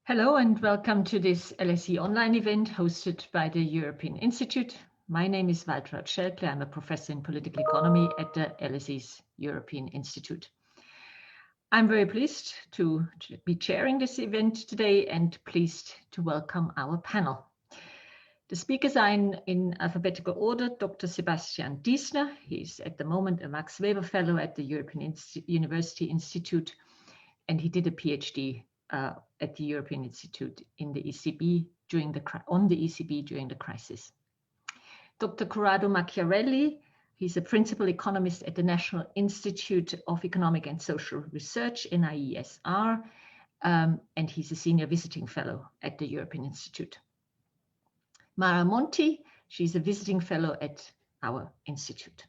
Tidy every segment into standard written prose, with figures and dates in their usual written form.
Hello and welcome to this LSE online event hosted by the European Institute. My name is Waltraud Schelkle. I'm a professor in political economy at the LSE's European Institute. I'm very pleased to be chairing this event today and pleased to welcome our panel. The speakers are in alphabetical order. Dr. Sebastian Diessner, he's at the moment a Max Weber Fellow at the European University Institute, and he did a PhD at the European Institute in the ECB on the ECB during the crisis. Dr. Corrado Macchiarelli, he's a principal economist at the National Institute of Economic and Social Research, NIESR, and he's a senior visiting fellow at the European Institute. Mara Monti, she's a visiting fellow at our institute.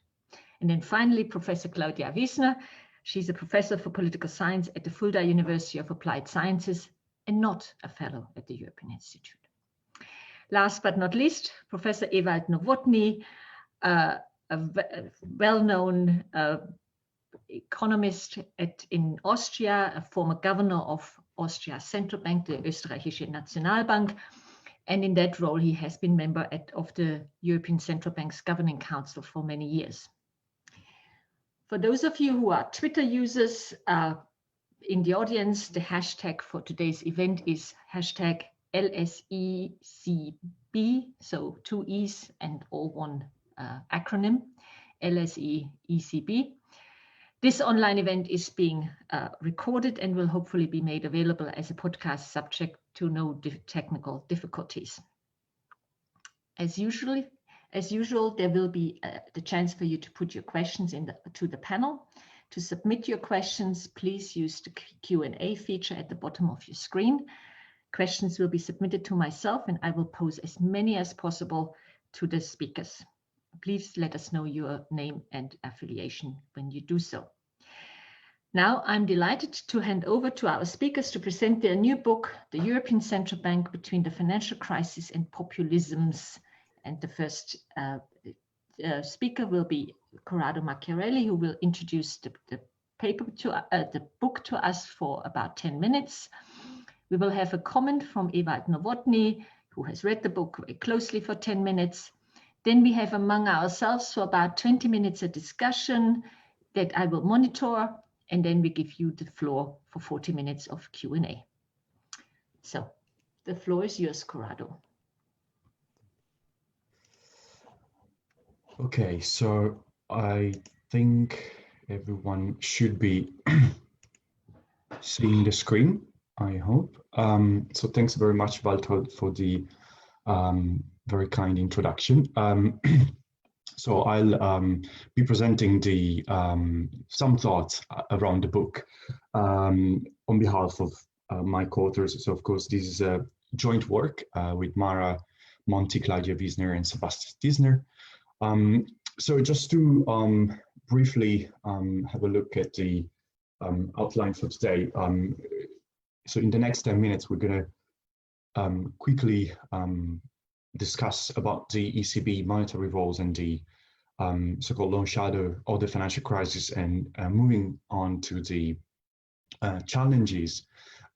And then finally, Professor Claudia Wiesner, she's a professor for political science at the Fulda University of Applied Sciences and not a fellow at the European Institute. Last but not least, Professor Ewald Nowotny, a well-known economist in Austria, a former governor of Austria's central bank, the Österreichische Nationalbank. And in that role, he has been member of the European Central Bank's Governing Council for many years. For those of you who are Twitter users in the audience, the hashtag for today's event is hashtag LSECB, so 2 E's and all one acronym, LSE-ECB. This online event is being recorded and will hopefully be made available as a podcast subject to no technical difficulties. As usual, there will be the chance for you to put your questions to the panel. To submit your questions, please use the Q&A feature at the bottom of your screen. Questions will be submitted to myself and I will pose as many as possible to the speakers. Please let us know your name and affiliation when you do so. Now, I'm delighted to hand over to our speakers to present their new book, The European Central Bank Between the Financial Crisis and Populisms. And the first speaker will be Corrado Macchiarelli, who will introduce the book to us for about 10 minutes. We will have a comment from Ewald Nowotny, who has read the book very closely for 10 minutes. Then we have among ourselves for about 20 minutes a discussion that I will monitor, and then we give you the floor for 40 minutes of Q&A. So the floor is yours, Corrado. Okay, so I think everyone should be seeing the screen, I hope. So thanks very much, Waltraud, for the very kind introduction. So I'll be presenting some thoughts around the book on behalf of my co-authors. So of course, this is a joint work with Mara, Monti, Claudia Wiesner, and Sebastian Diessner. So just to briefly have a look at the outline for today. So in the next 10 minutes, we're going to quickly discuss about the ECB monetary roles and the so-called long shadow of the financial crisis, and moving on to the challenges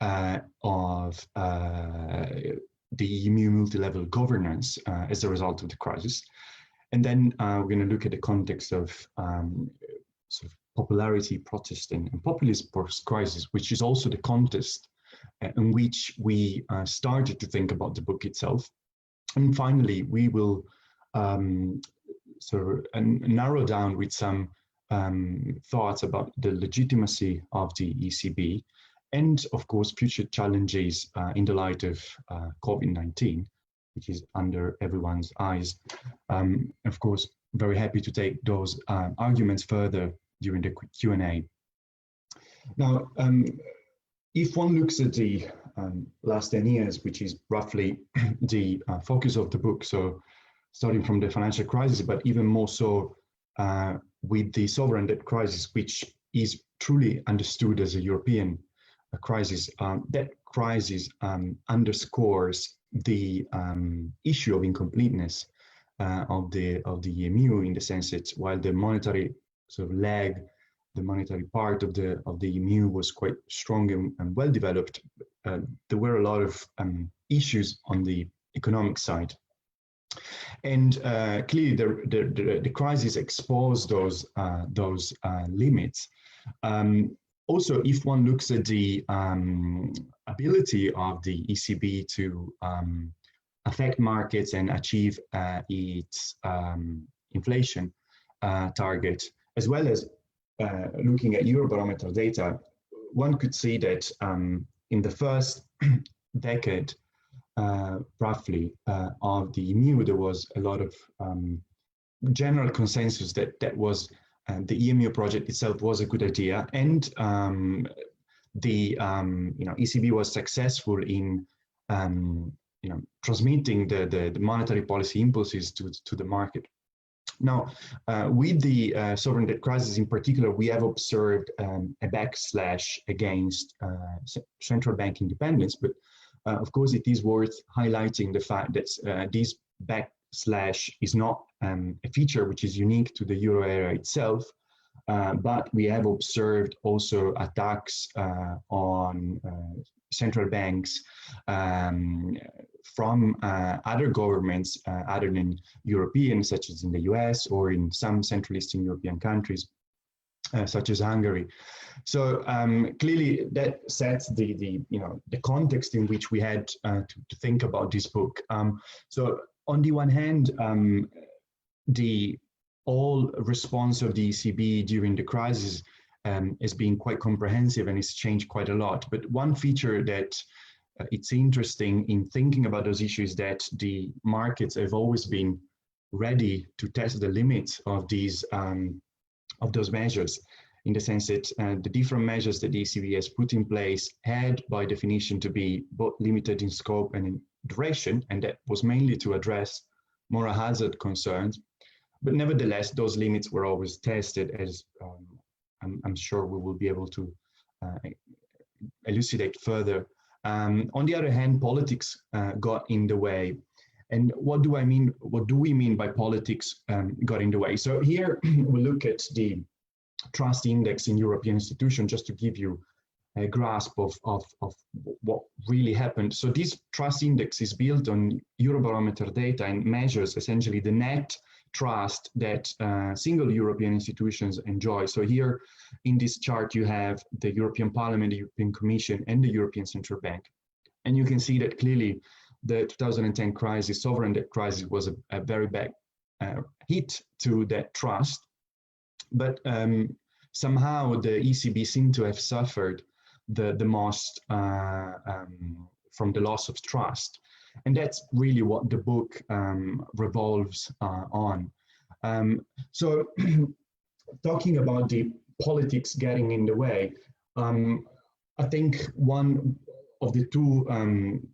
of the EMU multi-level governance as a result of the crisis. And then we're going to look at the context of sort of popularity, protest, and populism post-crisis, which is also the context in which we started to think about the book itself. And finally, we will sort of narrow down with some thoughts about the legitimacy of the ECB and, of course, future challenges in the light of COVID-19, which is under everyone's eyes. Of course, very happy to take those arguments further during the Q&A. Now, if one looks at the last 10 years, which is roughly the focus of the book, so starting from the financial crisis, but even more so with the sovereign debt crisis, which is truly understood as a European crisis, that crisis underscores the issue of incompleteness of the EMU, in the sense that while the monetary sort of leg, the monetary part of the EMU was quite strong and well developed, there were a lot of issues on the economic side. And clearly, the crisis exposed those limits. Also, if one looks at the ability of the ECB to affect markets and achieve its inflation target, as well as looking at Eurobarometer data, one could see that in the first decade, roughly, of the EMU, there was a lot of general consensus that the EMU project itself was a good idea, and the ECB was successful in transmitting the monetary policy impulses to the market. Now, with the sovereign debt crisis in particular, we have observed a backslash against central bank independence, but of course, it is worth highlighting the fact that this backslash is not a feature which is unique to the euro area itself, but we have observed also attacks on central banks from other governments other than European, such as in the US or in some Central Eastern European countries, such as Hungary. So clearly that sets the context in which we had to think about this book. So on the one hand, the all response of the ECB during the crisis has been quite comprehensive and it's changed quite a lot. But one feature that it's interesting in thinking about those issues that the markets have always been ready to test the limits of these of those measures, in the sense that the different measures that the ECB has put in place had by definition to be both limited in scope and in duration, and that was mainly to address moral hazard concerns. But nevertheless, those limits were always tested, as I'm sure we will be able to elucidate further. On the other hand, politics got in the way. And what do I mean? What do we mean by politics got in the way? So here we look at the trust index in European institutions, just to give you a grasp of what really happened. So this trust index is built on Eurobarometer data and measures essentially the net trust that single European institutions enjoy. So here in this chart, you have the European Parliament, the European Commission, and the European Central Bank. And you can see that clearly the 2010 crisis, sovereign debt crisis, was a very bad hit to that trust. But somehow the ECB seemed to have suffered the most from the loss of trust. And that's really what the book revolves on. So talking about the politics getting in the way, I think one of the two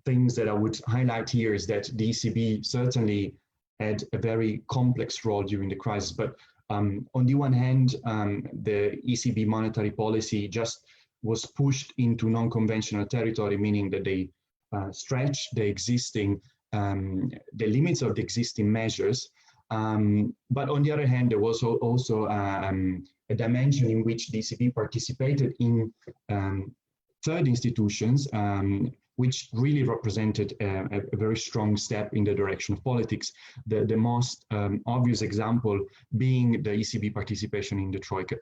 things that I would highlight here is that the ECB certainly had a very complex role during the crisis, but on the one hand, the ECB monetary policy just was pushed into non-conventional territory, meaning that they stretched the existing, the limits of the existing measures. But on the other hand, there was also a dimension in which the ECB participated in third institutions, which really represented a very strong step in the direction of politics. The most obvious example being the ECB participation in the Troika.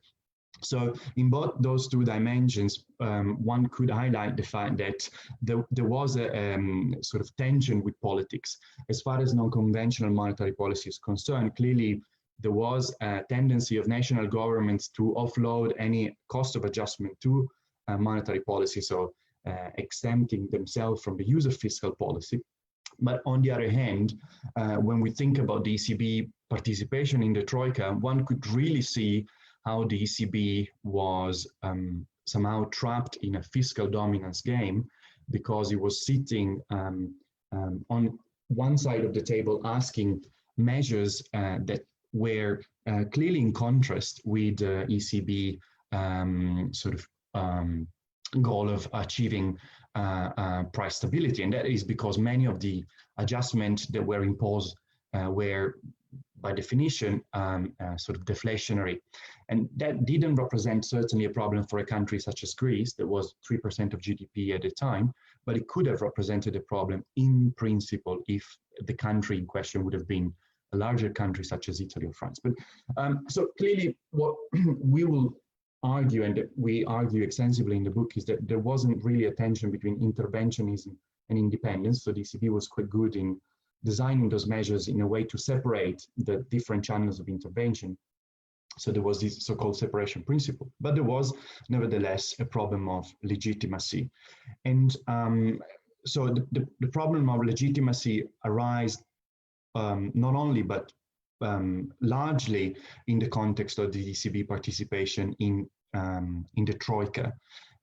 So in both those two dimensions, one could highlight the fact that there was a sort of tension with politics. As far as non-conventional monetary policy is concerned, clearly there was a tendency of national governments to offload any cost of adjustment to monetary policy, so exempting themselves from the use of fiscal policy. But on the other hand, when we think about the ECB participation in the Troika, one could really see how the ECB was somehow trapped in a fiscal dominance game, because it was sitting on one side of the table asking measures that were clearly in contrast with the ECB sort of goal of achieving price stability. And that is because many of the adjustments that were imposed were by definition sort of deflationary. And that didn't represent certainly a problem for a country such as Greece, that was 3% of GDP at the time, but it could have represented a problem in principle if the country in question would have been a larger country such as Italy or France. But so clearly what we will argue, and we argue extensively in the book, is that there wasn't really a tension between interventionism and independence. So the ECB was quite good in designing those measures in a way to separate the different channels of intervention. So there was this so-called separation principle, but there was nevertheless a problem of legitimacy. And so the problem of legitimacy arises not only, but largely in the context of the ECB participation in the Troika.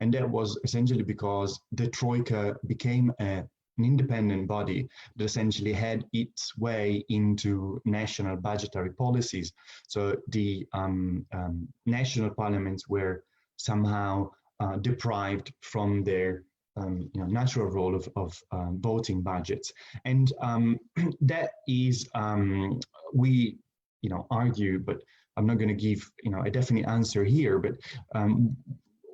And that was essentially because the Troika became an independent body that essentially had its way into national budgetary policies. So the national parliaments were somehow deprived from their natural role of voting budgets. And that is, we argue, but I'm not going to give a definite answer here, but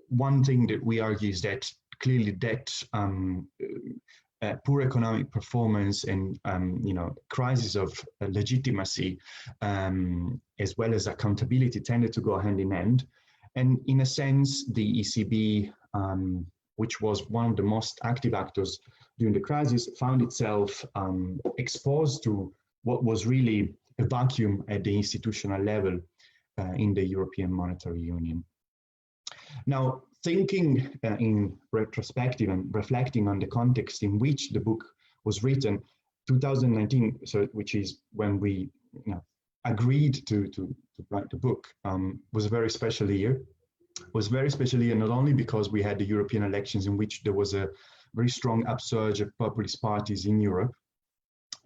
one thing that we argue is that clearly that poor economic performance and crisis of legitimacy as well as accountability tended to go hand in hand. And in a sense, the ECB, which was one of the most active actors during the crisis, found itself exposed to what was really a vacuum at the institutional level in the European Monetary Union. Now, thinking in retrospective and reflecting on the context in which the book was written, 2019, so which is when we agreed to write the book, was a very special year. Was very special year not only because we had the European elections in which there was a very strong upsurge of populist parties in Europe,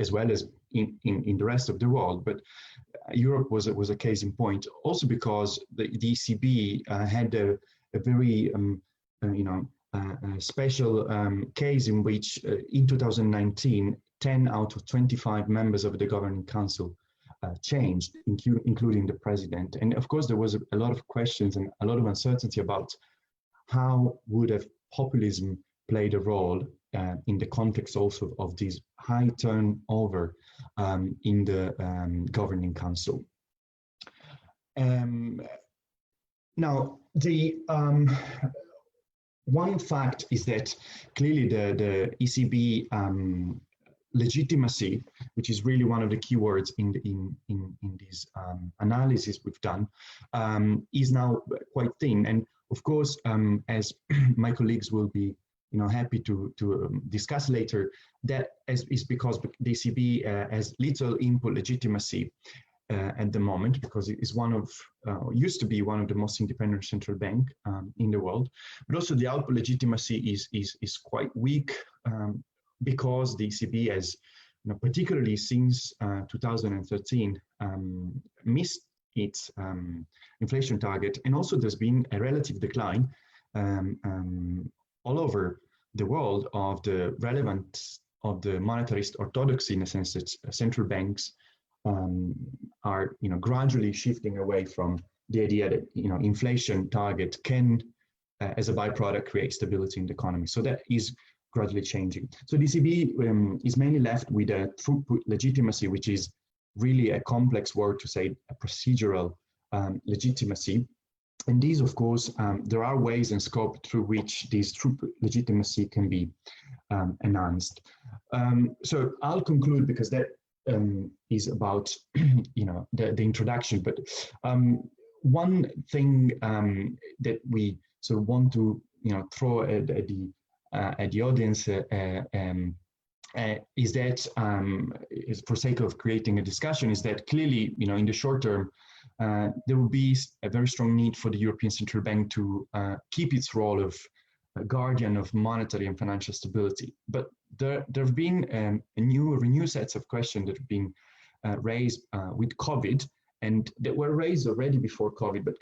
as well as in the rest of the world, but Europe was a case in point. Also because the ECB had a very special case in which in 2019, 10 out of 25 members of the Governing Council changed, including the president. And of course, there was a lot of questions and a lot of uncertainty about how would have populism played a role in the context also of this high turnover in the Governing Council. Now, the one fact is that clearly the ECB legitimacy, which is really one of the keywords in this analysis we've done, is now quite thin. And of course, as my colleagues will be happy to discuss later, that is because the ECB has little input legitimacy at the moment, because it is used to be one of the most independent central bank in the world. But also the output legitimacy is quite weak because the ECB has, particularly since 2013, missed its inflation target, and also there's been a relative decline all over the world of the relevance of the monetarist orthodoxy, in a sense that central banks are gradually shifting away from the idea that inflation target can, as a byproduct, create stability in the economy. So that is gradually changing. So the ECB is mainly left with a throughput legitimacy, which is really a complex word to say, a procedural legitimacy. And these, of course, there are ways and scope through which this throughput legitimacy can be enhanced. So I'll conclude, because that is about the introduction. But one thing that we sort of want to throw at the audience is that, is for sake of creating a discussion, is that clearly in the short term there will be a very strong need for the European Central Bank to keep its role of guardian of monetary and financial stability. But there have been renewed sets of questions that have been raised with COVID, and that were raised already before COVID, but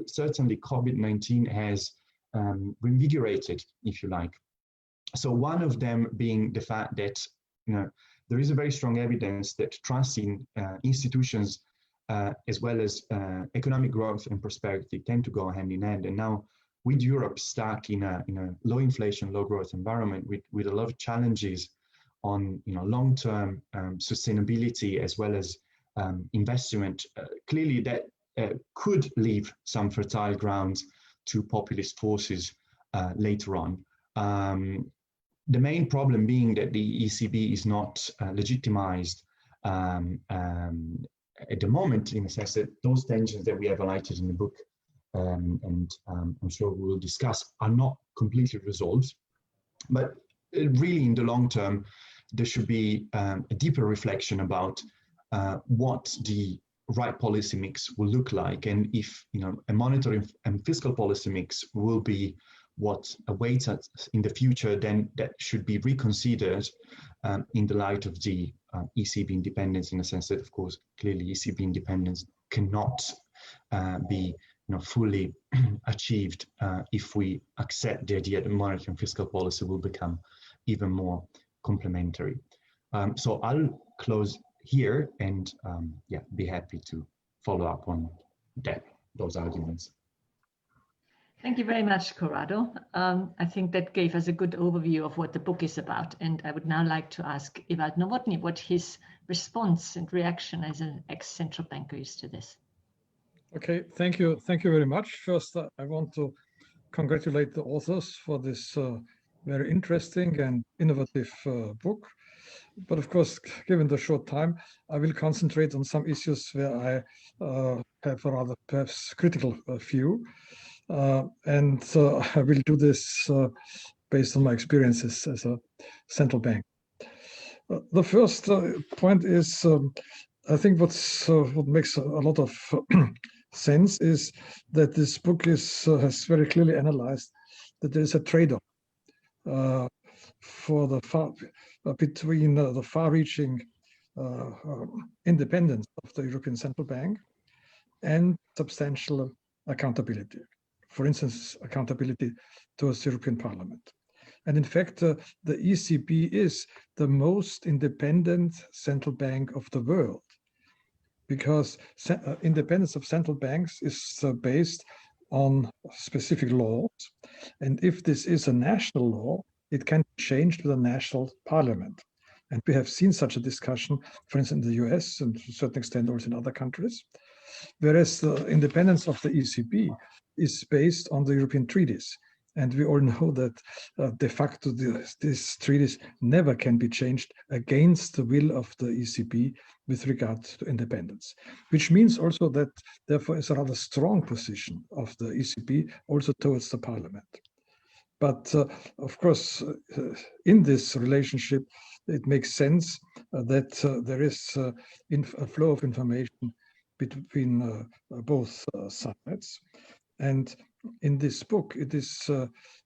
certainly COVID-19 has reinvigorated, if you like. So one of them being the fact that there is a very strong evidence that trust in institutions as well as economic growth and prosperity tend to go hand in hand. And now with Europe stuck in a low inflation, low growth environment with a lot of challenges on long-term sustainability as well as investment, clearly that could leave some fertile grounds to populist forces later on. The main problem being that the ECB is not legitimized at the moment, in the sense that those tensions that we have highlighted in the book, and I'm sure we will discuss, are not completely resolved. But really, in the long term, there should be a deeper reflection about what the right policy mix will look like, and if a monetary and fiscal policy mix will be what awaits us in the future, then that should be reconsidered in the light of the ECB independence, in the sense that, of course, clearly ECB independence cannot be fully achieved if we accept the idea that monetary and fiscal policy will become even more complementary. So I'll close here and be happy to follow up on those arguments. Thank you very much, Corrado. I think that gave us a good overview of what the book is about. And I would now like to ask Ewald Nowotny what his response and reaction as an ex-central banker is to this. Okay, thank you. Thank you very much. First, I want to congratulate the authors for this very interesting and innovative book. But of course, given the short time, I will concentrate on some issues where I have a rather perhaps critical view. And I will do this based on my experiences as a central bank. The first point is, I think what makes a lot of sense is that this book has very clearly analyzed that there is a trade-off between the far-reaching independence of the European Central Bank and substantial accountability. For instance, accountability towards the European Parliament. And in fact, the ECB is the most independent central bank of the world, because independence of central banks is based on specific laws. And if this is a national law, it can be changed with a national parliament. And we have seen such a discussion, for instance, in the US and to a certain extent also in other countries. Whereas the independence of the ECB is based on the European treaties. And we all know that de facto these treaties never can be changed against the will of the ECB with regard to independence, which means also that therefore is a rather strong position of the ECB also towards the parliament. But of course, in this relationship, it makes sense that there is a flow of information between both sides. And in this book, it is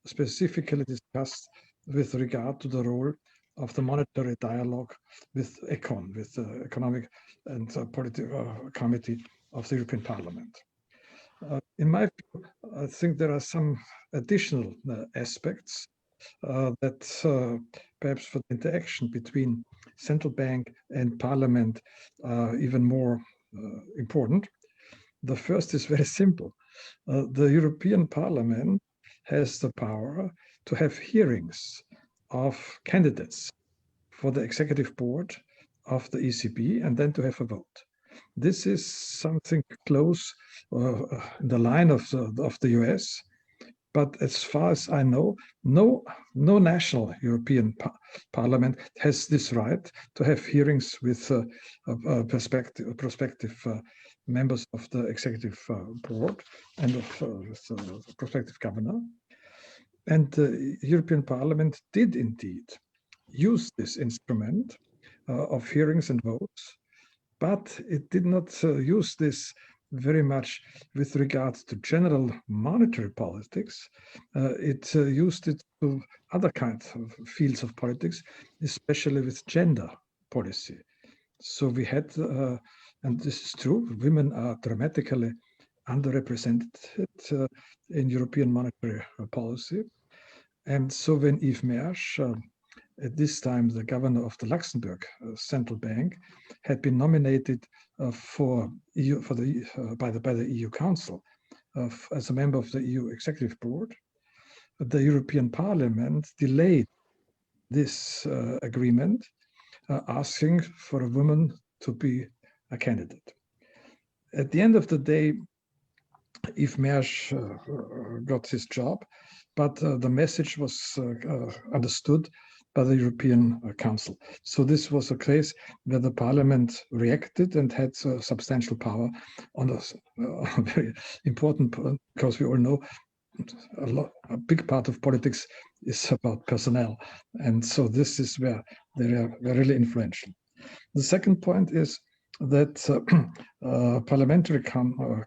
specifically discussed with regard to the role of the monetary dialogue with ECON, with the Economic and Political Committee of the European Parliament. In my view, I think there are some additional aspects that perhaps for the interaction between central bank and parliament are even more important. The first is very simple. The European Parliament has the power to have hearings of candidates for the executive board of the ECB and then to have a vote. This is something close in the line of the US, but as far as I know, no national European Parliament has this right to have hearings with prospective members of the executive board and of the prospective governor. And the European Parliament did indeed use this instrument of hearings and votes, but it did not use this very much with regard to general monetary politics. It used it to other kinds of fields of politics, especially with gender policy. So we had, and this is true, women are dramatically underrepresented in European monetary policy. And so when Yves Mersch, at this time the governor of the Luxembourg central bank, had been nominated by the EU Council as a member of the EU Executive Board, the European Parliament delayed this agreement, asking for a woman to be a candidate. At the end of the day, Yves Mersch got his job, but the message was understood by the European Council. So this was a case where the Parliament reacted and had substantial power on a very important point, because we all know a big part of politics is about personnel. And so this is where they're really influential. The second point is that parliamentary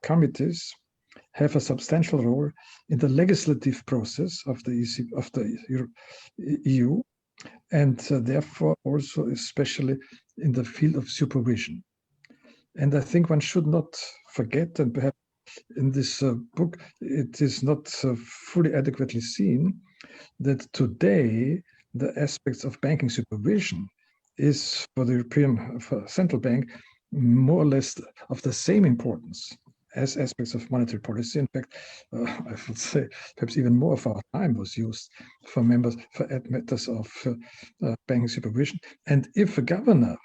committees have a substantial role in the legislative process of the EU, and therefore also especially in the field of supervision. And I think one should not forget, and perhaps in this book it is not fully adequately seen, that today the aspects of banking supervision is for the European Central Bank more or less of the same importance as aspects of monetary policy. In fact, I would say perhaps even more of our time was used for matters of banking supervision. And if a governor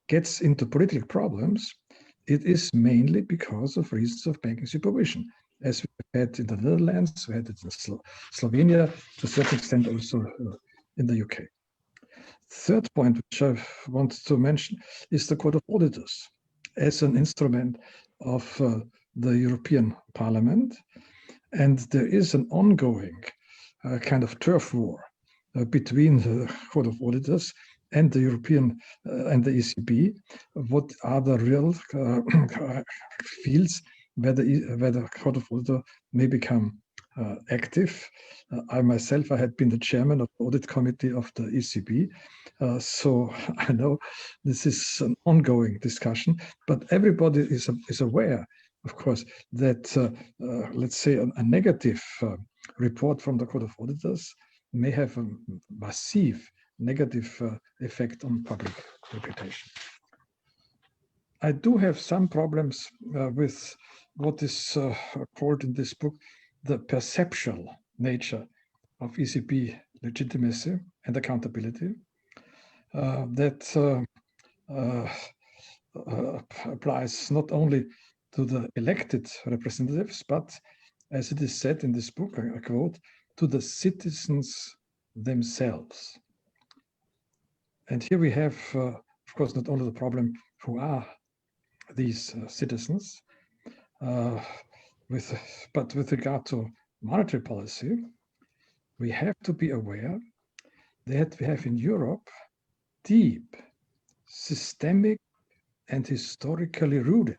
gets into political problems, it is mainly because of reasons of banking supervision, as we had in the Netherlands, we had it in Slovenia, to a certain extent also in the UK. Third point which I want to mention is the Court of Auditors as an instrument of the European Parliament. And there is an ongoing kind of turf war between the Court of Auditors and the European and the ECB. What are the real fields where the Court of Auditors may become active? I myself, I had been the chairman of the audit committee of the ECB, so I know this is an ongoing discussion, but everybody is aware, of course, that let's say a negative report from the Court of Auditors may have a massive negative effect on public reputation. I do have some problems with what is called in this book the perceptual nature of ECB legitimacy and accountability that applies not only to the elected representatives, but as it is said in this book, I quote, to the citizens themselves. And here we have, of course, not only the problem who are these citizens, but with regard to monetary policy, we have to be aware that we have in Europe deep, systemic, and historically rooted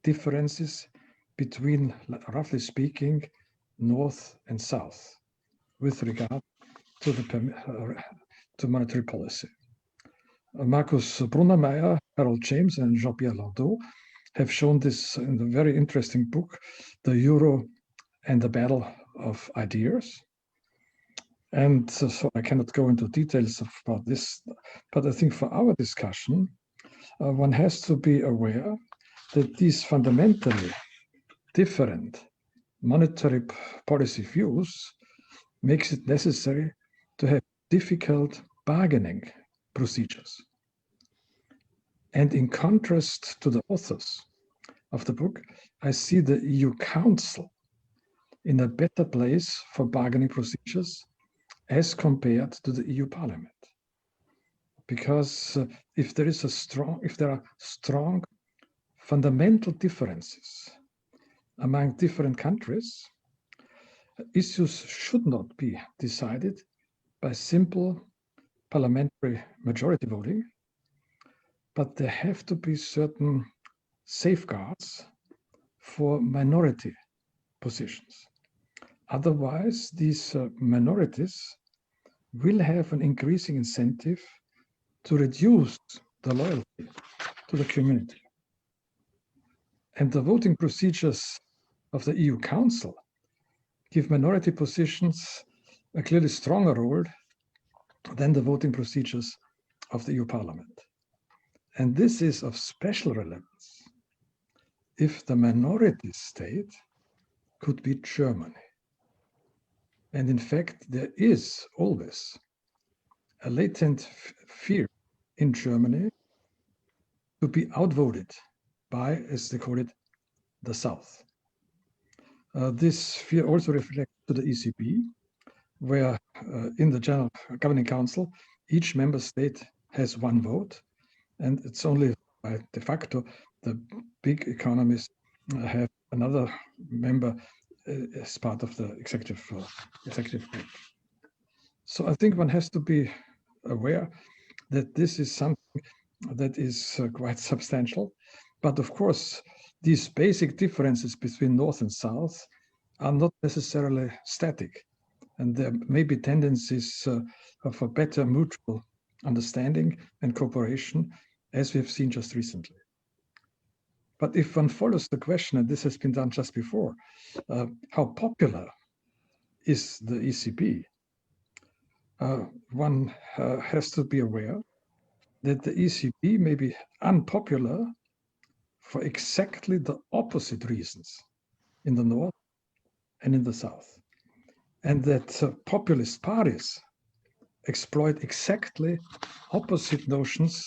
differences between, roughly speaking, North and South with regard to to monetary policy. Markus Brunnermeier, Harold James, and Jean-Pierre Landau have shown this in the very interesting book, The Euro and the Battle of Ideas. And so I cannot go into details about this, but I think for our discussion, one has to be aware that these fundamentally different monetary policy views makes it necessary to have difficult bargaining procedures. And in contrast to the authors of the book, I see the EU Council in a better place for bargaining procedures as compared to the EU Parliament. Because if there are strong fundamental differences among different countries, issues should not be decided by simple parliamentary majority voting, but there have to be certain safeguards for minority positions. Otherwise, these minorities will have an increasing incentive to reduce the loyalty to the community. And the voting procedures of the EU Council give minority positions a clearly stronger role than the voting procedures of the EU Parliament. And this is of special relevance if the minority state could be Germany. And in fact, there is always a latent fear in Germany to be outvoted by, as they call it, the South. This fear also reflects to the ECB, where in the General Governing Council, each member state has one vote, and it's only by de facto the big economies have another member as part of the executive branch. So I think one has to be aware that this is something that is quite substantial. But of course, these basic differences between North and South are not necessarily static. And there may be tendencies for better mutual understanding and cooperation, as we have seen just recently. But if one follows the question, and this has been done just before, how popular is the ECB? One has to be aware that the ECB may be unpopular for exactly the opposite reasons in the North and in the South. And that populist parties exploit exactly opposite notions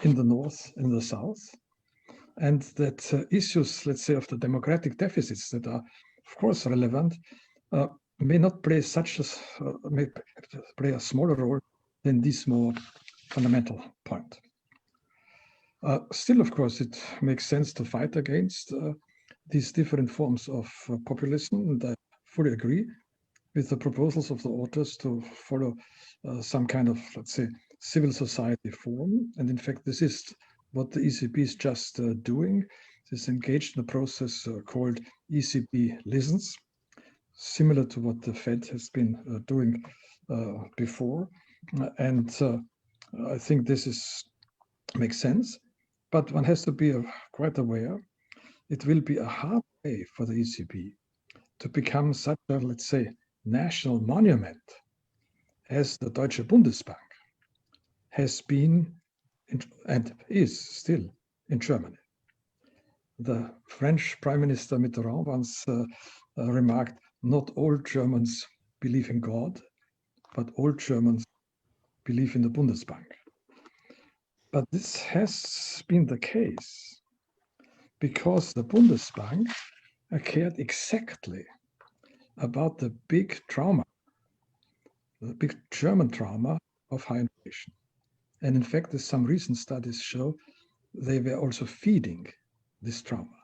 in the North and the South. And that issues, let's say, of the democratic deficits that are, of course, relevant, may not play may play a smaller role than this more fundamental point. Still, of course, it makes sense to fight against these different forms of populism, and I fully agree with the proposals of the authors to follow some kind of, let's say, civil society form. And in fact, this is what the ECB is just doing. It is engaged in a process called ECB Listens, similar to what the Fed has been doing before. And I think this makes sense, but one has to be quite aware it will be a hard way for the ECB to become such a, let's say, national monument as the Deutsche Bundesbank has been and is still in Germany. The French Prime Minister Mitterrand once remarked, not all Germans believe in God, but all Germans believe in the Bundesbank. But this has been the case because the Bundesbank cared exactly about the big trauma, the big German trauma of high inflation. And in fact, as some recent studies show, they were also feeding this trauma.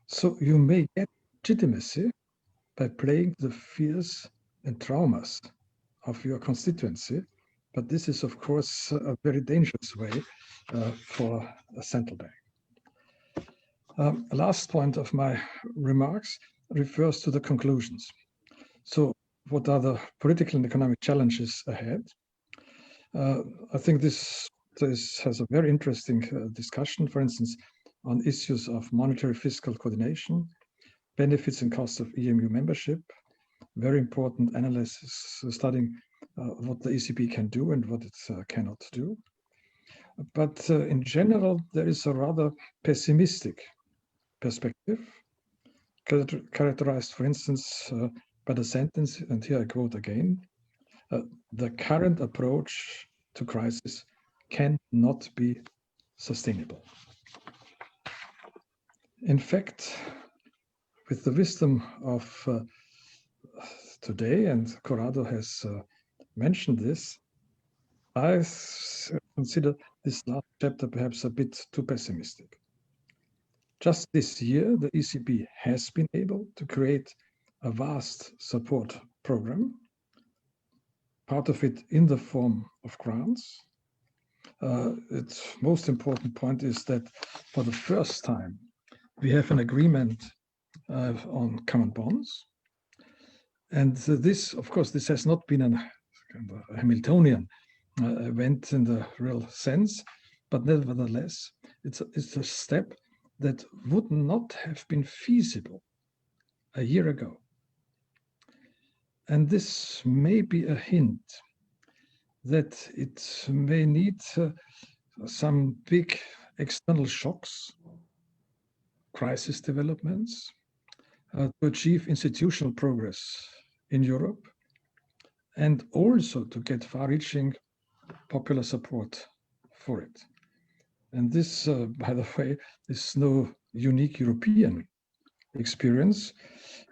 So you may get legitimacy by playing the fears and traumas of your constituency, but this is, of course, a very dangerous way for a central bank. Last point of my remarks refers to the conclusions. So what are the political and economic challenges ahead? I think this has a very interesting discussion, for instance, on issues of monetary fiscal coordination, benefits and costs of EMU membership, very important analysis studying what the ECB can do and what it cannot do. But in general, there is a rather pessimistic perspective, characterized, for instance, by the sentence, and here I quote again, the current approach to crisis cannot be sustainable. In fact, with the wisdom of today, and Corrado has mentioned this, I consider this last chapter perhaps a bit too pessimistic. Just this year, the ECB has been able to create a vast support program, part of it in the form of grants. Its most important point is that for the first time, we have an agreement on common bonds. And this, of course, this has not been a Hamiltonian event in the real sense, but nevertheless, it's a step that would not have been feasible a year ago. And this may be a hint that it may need some big external shocks, crisis developments, to achieve institutional progress in Europe and also to get far-reaching popular support for it. And this, by the way, is no unique European experience.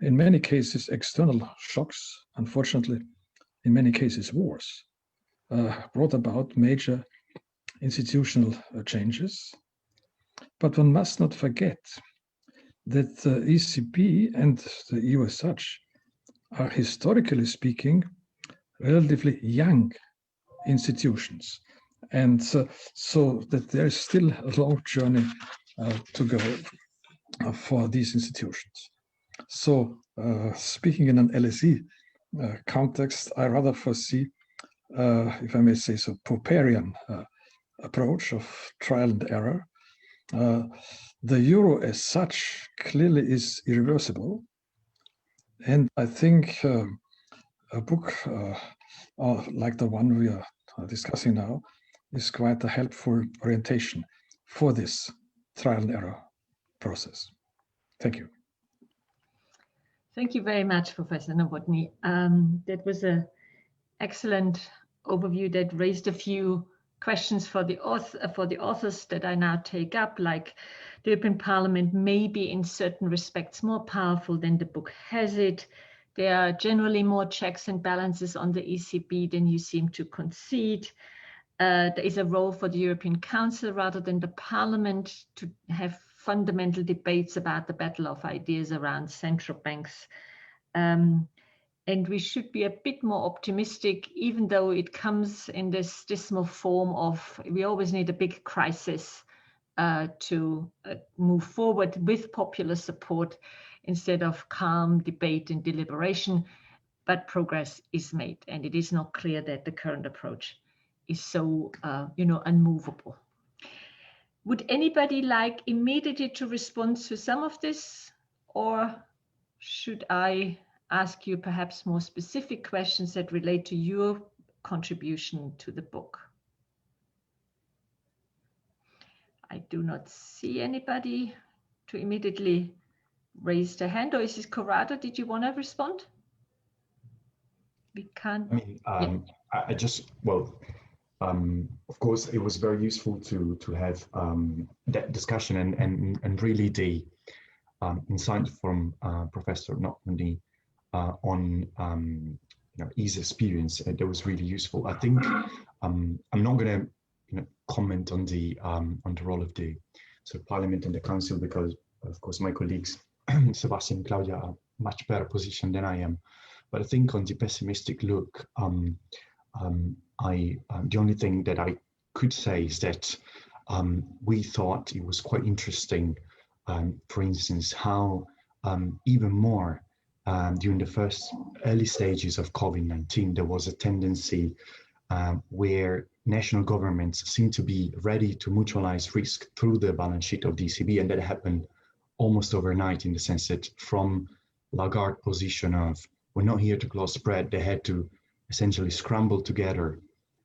In many cases, external shocks, unfortunately, in many cases, wars, brought about major institutional changes. But one must not forget that the ECB and the EU as such are, historically speaking, relatively young institutions. And so that there is still a long journey to go for these institutions. So speaking in an LSE context, I rather foresee, if I may say so, Popperian approach of trial and error. The euro as such clearly is irreversible. And I think a book like the one we are discussing now is quite a helpful orientation for this trial and error process. Thank you. Thank you very much, Professor Nowotny. That was an excellent overview that raised a few questions for the authors that I now take up, like the European Parliament may be in certain respects more powerful than the book has it. There are generally more checks and balances on the ECB than you seem to concede. There is a role for the European Council rather than the Parliament to have fundamental debates about the battle of ideas around central banks. And we should be a bit more optimistic, even though it comes in this dismal form of we always need a big crisis to move forward with popular support instead of calm debate and deliberation. But progress is made, and it is not clear that the current approach is so, unmovable. Would anybody like immediately to respond to some of this, or should I ask you perhaps more specific questions that relate to your contribution to the book? I do not see anybody to immediately raise their hand, or is this Corrado? Did you want to respond? We can't. I mean, I just, of course, it was very useful to have that discussion and really the insight from Professor Nowotny on his experience. That was really useful. I think I'm not going to comment on the role of the sort of Parliament and the Council, because of course my colleagues Sebastian and Claudia are much better positioned than I am. But I think on the pessimistic look, the only thing that I could say is that we thought it was quite interesting, for instance, how even more during the first early stages of COVID-19, there was a tendency where national governments seemed to be ready to mutualize risk through the balance sheet of the ECB, and that happened almost overnight, in the sense that from Lagarde's position of we're not here to close spread, they had to essentially scramble together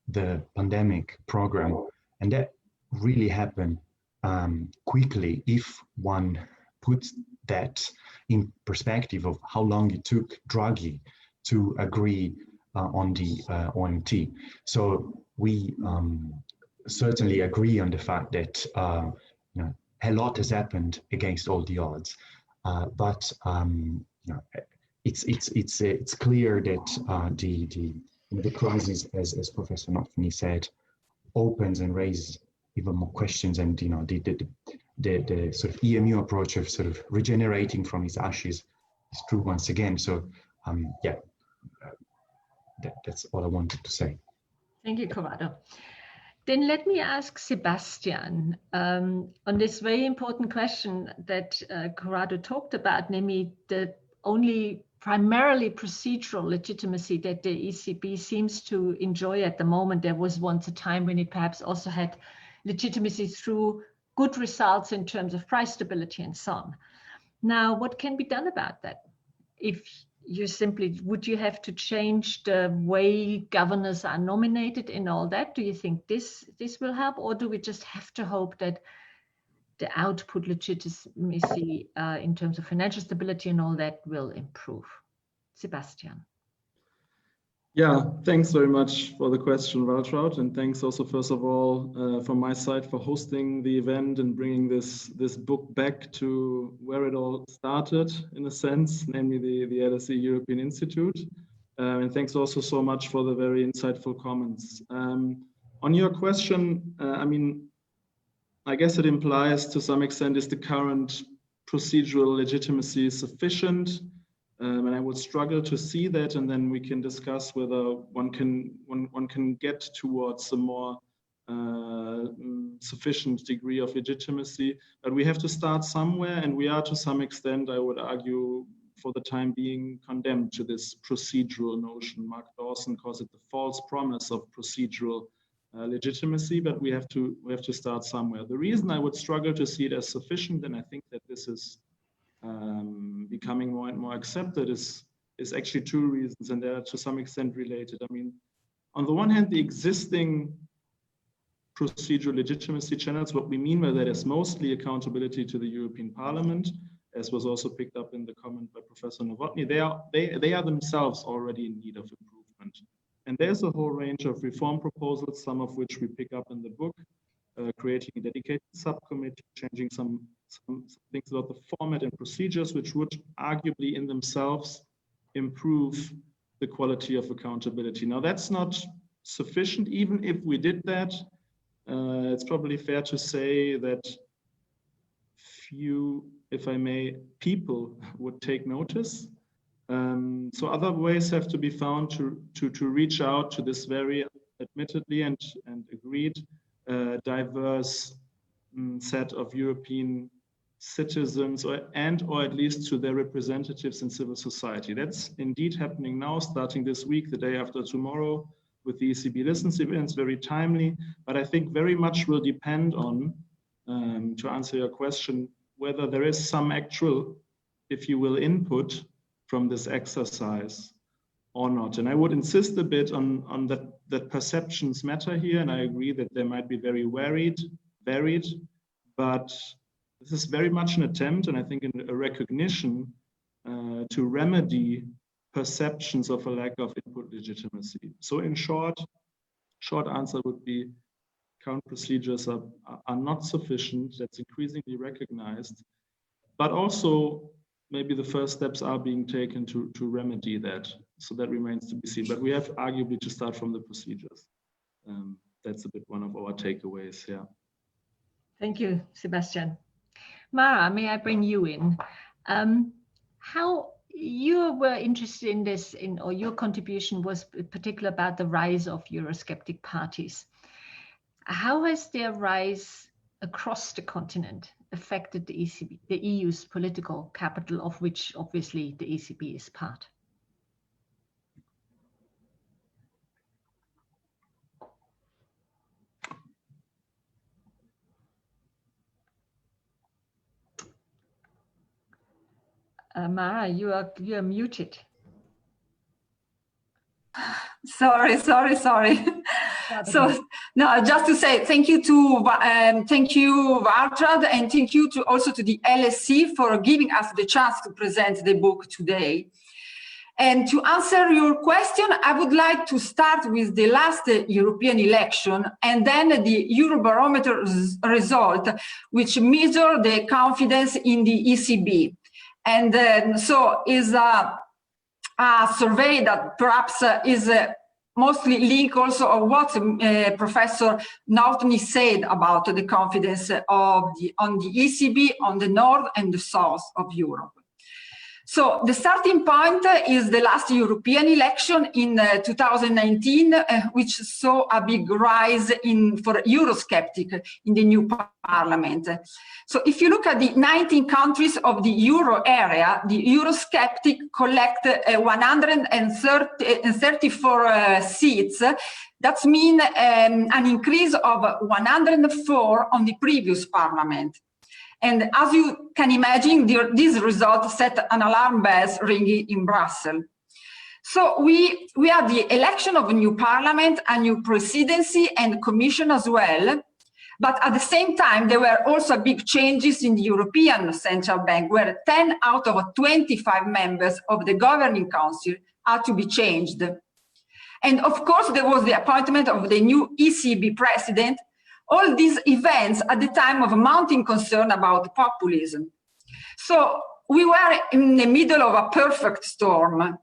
the pandemic program, and that really happened quickly if one puts that in perspective of how long it took Draghi to agree on the OMT. So we certainly agree on the fact that a lot has happened against all the odds, but it's clear that the crisis, as Professor Nowotny said, opens and raises even more questions, and the sort of EMU approach of sort of regenerating from its ashes is true once again. So that's all I wanted to say. Thank you, Corrado. Then let me ask Sebastian on this very important question that Corrado talked about, namely the only primarily procedural legitimacy that the ECB seems to enjoy at the moment. There was once a time when it perhaps also had legitimacy through good results in terms of price stability and so on. Now, what can be done about that? If you simply, would you have to change the way governors are nominated and all that? Do you think this will help, or do we just have to hope that the output legitimacy in terms of financial stability and all that will improve. Sebastian. Yeah, thanks very much for the question, Waltraud, and thanks also, first of all, from my side for hosting the event and bringing this book back to where it all started, in a sense, namely the LSE European Institute. And thanks also so much for the very insightful comments. On your question, I mean, I guess it implies to some extent, is the current procedural legitimacy sufficient? And I would struggle to see that, and then we can discuss whether one can get towards a more sufficient degree of legitimacy. But we have to start somewhere, and we are to some extent, I would argue, for the time being, condemned to this procedural notion. Mark Dawson calls it the false promise of procedural legitimacy, but we have to start somewhere. The reason I would struggle to see it as sufficient, and I think that this is becoming more and more accepted, is actually two reasons, and they are to some extent related. I mean, on the one hand, the existing procedural legitimacy channels, what we mean by that is mostly accountability to the European Parliament, as was also picked up in the comment by Professor Nowotny. They are themselves already in need of improvement. And there's a whole range of reform proposals, some of which we pick up in the book, creating a dedicated subcommittee, changing some things about the format and procedures, which would arguably in themselves improve the quality of accountability. Now, that's not sufficient. Even if we did that, it's probably fair to say that few, if I may, people would take notice. So other ways have to be found to reach out to this very admittedly and agreed diverse set of European citizens, or at least to their representatives in civil society. That's indeed happening now, starting this week, the day after tomorrow, with the ECB Listens events, very timely. But I think very much will depend on, to answer your question, whether there is some actual, if you will, input from this exercise or not. And I would insist a bit on that perceptions matter here, and I agree that they might be very varied, but this is very much an attempt, and I think a recognition to remedy perceptions of a lack of input legitimacy. So in short answer would be current procedures are not sufficient. That's increasingly recognized, but also maybe the first steps are being taken to remedy that. So that remains to be seen, but we have arguably to start from the procedures. That's a bit one of our takeaways, yeah. Thank you, Sebastian. Mara, may I bring you in? How you were interested in this, or your contribution was particular about the rise of Eurosceptic parties. How has their rise across the continent affected the ECB, the EU's political capital, of which obviously the ECB is part? Mara, you are muted. Sorry. So no, just to say thank you to Waltraud, and thank you also to the LSE for giving us the chance to present the book today. And to answer your question, I would like to start with the last European election and then the Eurobarometer result, which measure the confidence in the ECB. And so is a survey that perhaps is mostly linked also of what Professor Nowotny said about the confidence on the ECB on the north and the south of Europe. So the starting point is the last European election in 2019, which saw a big rise for Eurosceptic in the new parliament. So if you look at the 19 countries of the Euro area, the Eurosceptic collect 134 seats. That means an increase of 104 on the previous parliament. And as you can imagine, these results set an alarm bells ringing in Brussels. So we had the election of a new parliament, a new presidency and commission as well. But at the same time, there were also big changes in the European Central Bank, where 10 out of 25 members of the Governing Council had to be changed. And of course, there was the appointment of the new ECB president. All these events at the time of mounting concern about populism. So we were in the middle of a perfect storm.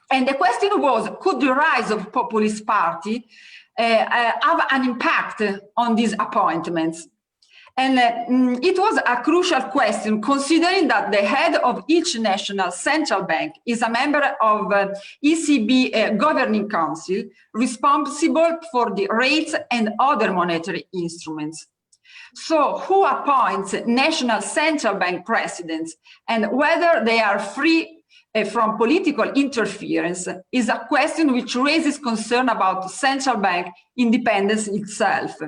And the question was, could the rise of populist party have an impact on these appointments? And it was a crucial question, considering that the head of each national central bank is a member of ECB Governing Council, responsible for the rates and other monetary instruments. So who appoints national central bank presidents, and whether they are free from political interference is a question which raises concern about central bank independence itself.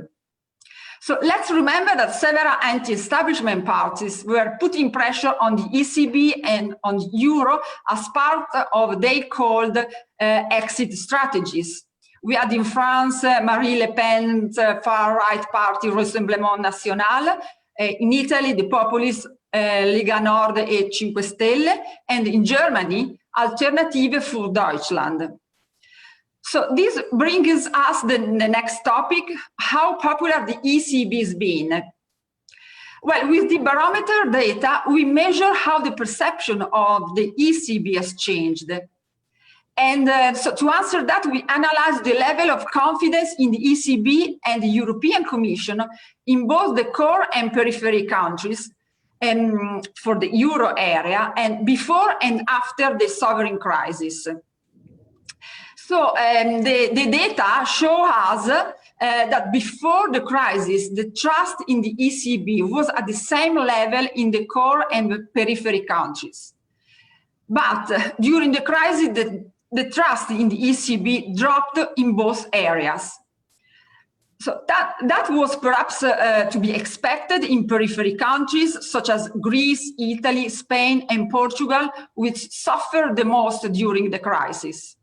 So let's remember that several anti-establishment parties were putting pressure on the ECB and on the euro as part of they called exit strategies. We had in France Marine Le Pen's far-right party Rassemblement National, in Italy the populist Lega Nord e 5 Stelle, and in Germany Alternative für Deutschland. So this brings us the next topic, how popular the ECB has been. Well, with the barometer data, we measure how the perception of the ECB has changed. And so to answer that, we analyze the level of confidence in the ECB and the European Commission in both the core and periphery countries for the euro area, and before and after the sovereign crisis. So the data show us that before the crisis, the trust in the ECB was at the same level in the core and periphery countries. But during the crisis, the trust in the ECB dropped in both areas. So that was perhaps to be expected in periphery countries such as Greece, Italy, Spain, and Portugal, which suffered the most during the crisis.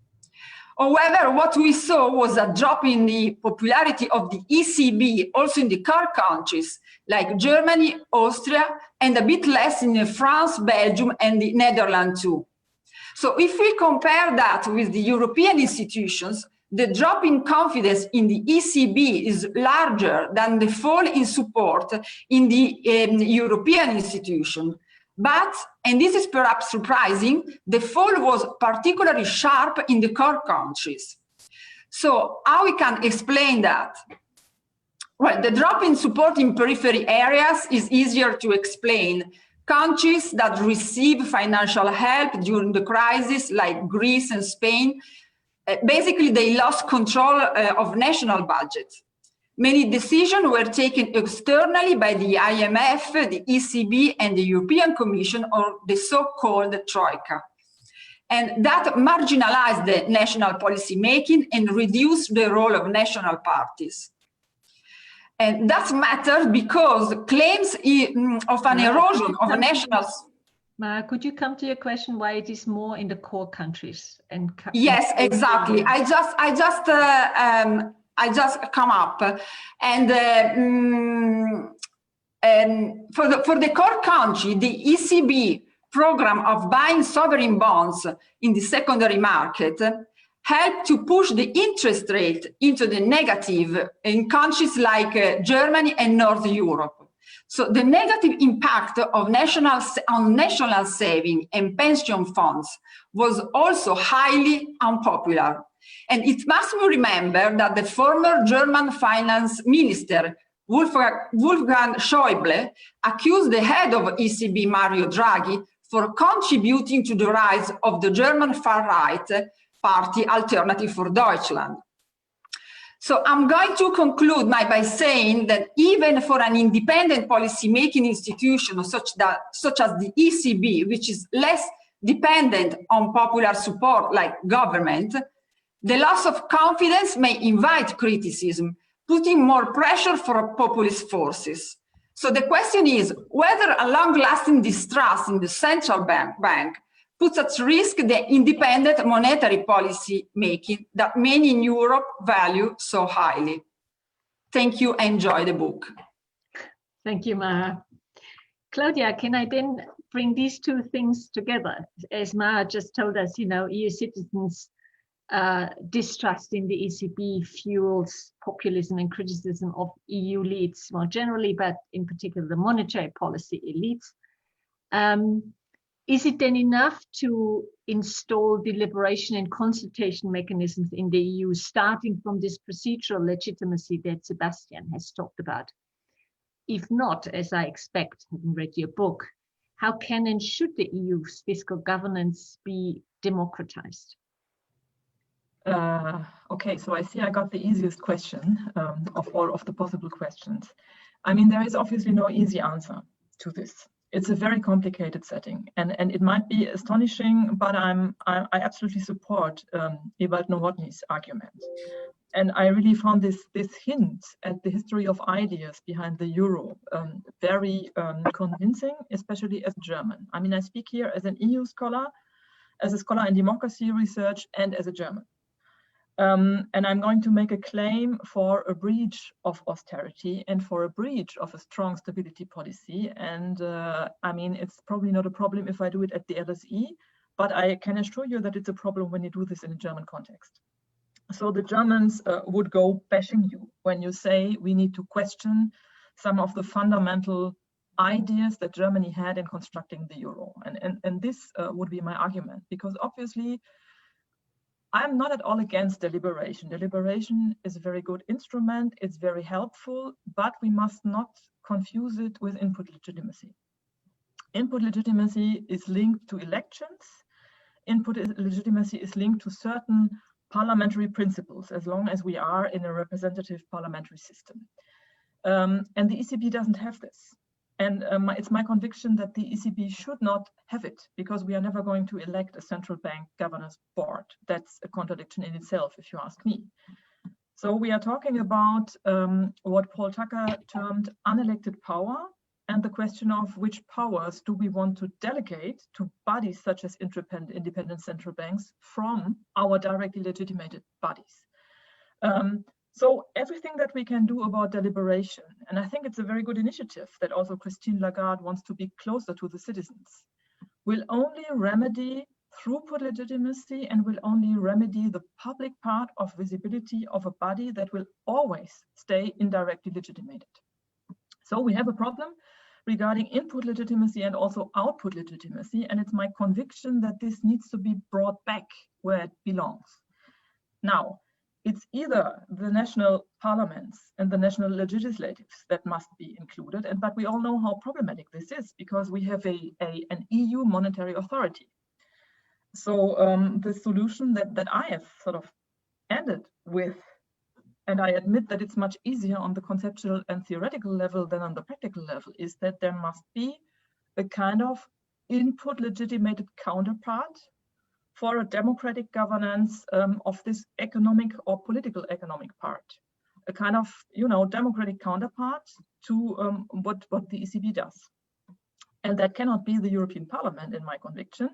However, what we saw was a drop in the popularity of the ECB also in the core countries like Germany, Austria, and a bit less in France, Belgium, and the Netherlands too. So if we compare that with the European institutions, the drop in confidence in the ECB is larger than the fall in support in the European institution. But, and this is perhaps surprising, the fall was particularly sharp in the core countries. So how we can explain that? Well, the drop in support in periphery areas is easier to explain. Countries that receive financial help during the crisis, like Greece and Spain, basically they lost control of national budgets. Many decisions were taken externally by the IMF, the ECB, and the European Commission, or the so-called Troika. And that marginalized the national policy making and reduced the role of national parties. And that matters because claims of an erosion of a national... Could you come to your question why it is more in the core countries? Yes, exactly. I just come up, and for the core country, the ECB program of buying sovereign bonds in the secondary market helped to push the interest rate into the negative in countries like Germany and North Europe. So the negative impact of national saving and pension funds was also highly unpopular. And it must be remembered that the former German finance minister, Wolfgang Schäuble, accused the head of ECB, Mario Draghi, for contributing to the rise of the German far-right party Alternative für Deutschland. So I'm going to conclude by saying that even for an independent policy-making institution such as the ECB, which is less dependent on popular support like government, the loss of confidence may invite criticism, putting more pressure for populist forces. So the question is whether a long-lasting distrust in the central bank puts at risk the independent monetary policy making that many in Europe value so highly. Thank you. Enjoy the book. Thank you, Mara. Claudia, can I then bring these two things together? As Mara just told us, EU citizens' distrust in the ECB fuels populism and criticism of EU leads more generally, but in particular the monetary policy elites. Is it then enough to install deliberation and consultation mechanisms in the EU, starting from this procedural legitimacy that Sebastian has talked about? If not, as I expect, having read your book, how can and should the EU's fiscal governance be democratized? Okay, so I see I got the easiest question of all of the possible questions. I mean, there is obviously no easy answer to this. It's a very complicated setting, and it might be astonishing, but I absolutely support Ewald Nowotny's argument. And I really found this hint at the history of ideas behind the euro very convincing, especially as a German. I mean, I speak here as an EU scholar, as a scholar in democracy research, and as a German. And I'm going to make a claim for a breach of austerity and for a breach of a strong stability policy. And I mean, it's probably not a problem if I do it at the LSE, but I can assure you that it's a problem when you do this in a German context. So the Germans would go bashing you when you say we need to question some of the fundamental ideas that Germany had in constructing the euro. And this would be my argument, because obviously I'm not at all against deliberation. Deliberation is a very good instrument, it's very helpful, but we must not confuse it with input legitimacy. Input legitimacy is linked to elections. Input legitimacy is linked to certain parliamentary principles, as long as we are in a representative parliamentary system. And the ECB doesn't have this. And it's my conviction that the ECB should not have it, because we are never going to elect a central bank governors board. That's a contradiction in itself, if you ask me. So we are talking about what Paul Tucker termed unelected power, and the question of which powers do we want to delegate to bodies such as independent central banks from our directly legitimated bodies. So everything that we can do about deliberation, and I think it's a very good initiative that also Christine Lagarde wants to be closer to the citizens, will only remedy throughput legitimacy and will only remedy the public part of visibility of a body that will always stay indirectly legitimated. So we have a problem regarding input legitimacy and also output legitimacy, and it's my conviction that this needs to be brought back where it belongs. Now, it's either the national parliaments and the national legislatives that must be included, but we all know how problematic this is, because we have an EU monetary authority. So the solution that I have sort of ended with, and I admit that it's much easier on the conceptual and theoretical level than on the practical level, is that there must be a kind of input legitimated counterpart for a democratic governance of this economic or political economic part, a kind of, democratic counterpart to what the ECB does. And that cannot be the European Parliament, in my conviction,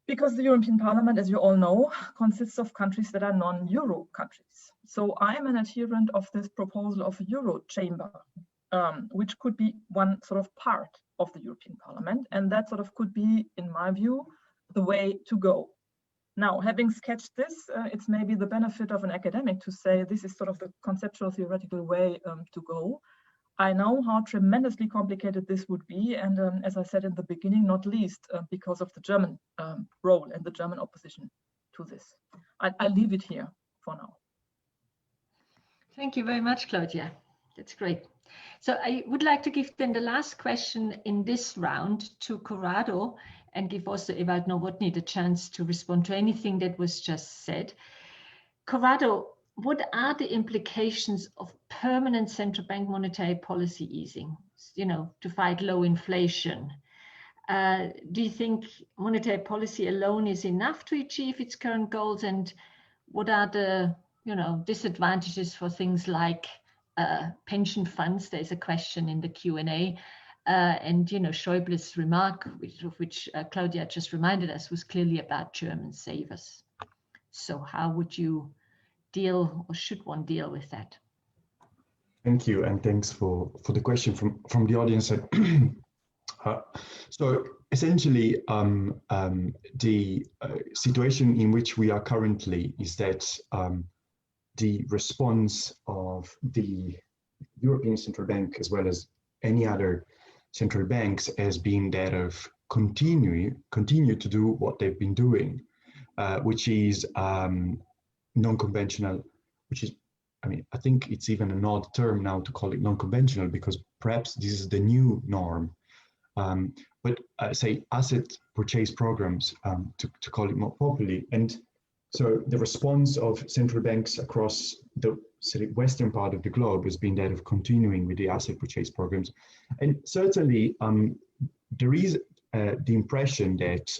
because the European Parliament, as you all know, consists of countries that are non-Euro countries. So I am an adherent of this proposal of a Euro chamber, which could be one sort of part of the European Parliament. And that sort of could be, in my view, the way to go. Now, having sketched this, it's maybe the benefit of an academic to say this is sort of the conceptual theoretical way to go. I know how tremendously complicated this would be, and as I said in the beginning, not least because of the German role and the German opposition to this. I leave it here for now. Thank you very much, Claudia. That's great. So I would like to give then the last question in this round to Corrado, and give also Ewald Nowotny the chance to respond to anything that was just said. Corrado, what are the implications of permanent central bank monetary policy easing, to fight low inflation? Do you think monetary policy alone is enough to achieve its current goals? And what are the, disadvantages for things like pension funds? There's a question in the Q&A. And Schäuble's remark, which Claudia just reminded us, was clearly about German savers. So how would you deal, or should one deal with that? Thank you, and thanks for the question from the audience. So essentially, the situation in which we are currently is that the response of the European Central Bank, as well as any other central banks, has been that of continue to do what they've been doing, which is non-conventional, which is, I mean, I think it's even an odd term now to call it non-conventional, because perhaps this is the new norm. But say asset purchase programs, to call it more properly. And so the response of central banks across the western part of the globe has been that of continuing with the asset purchase programs. And certainly there is the impression that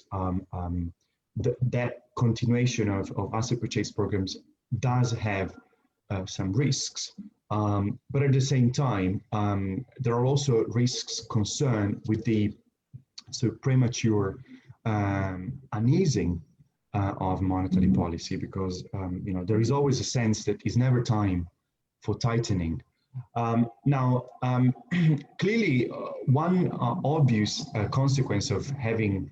that continuation of asset purchase programs does have some risks. But at the same time, there are also risks concerned with the premature uneasing of monetary policy, because you know, there is always a sense that it's never time for tightening. Now, clearly, one obvious consequence of having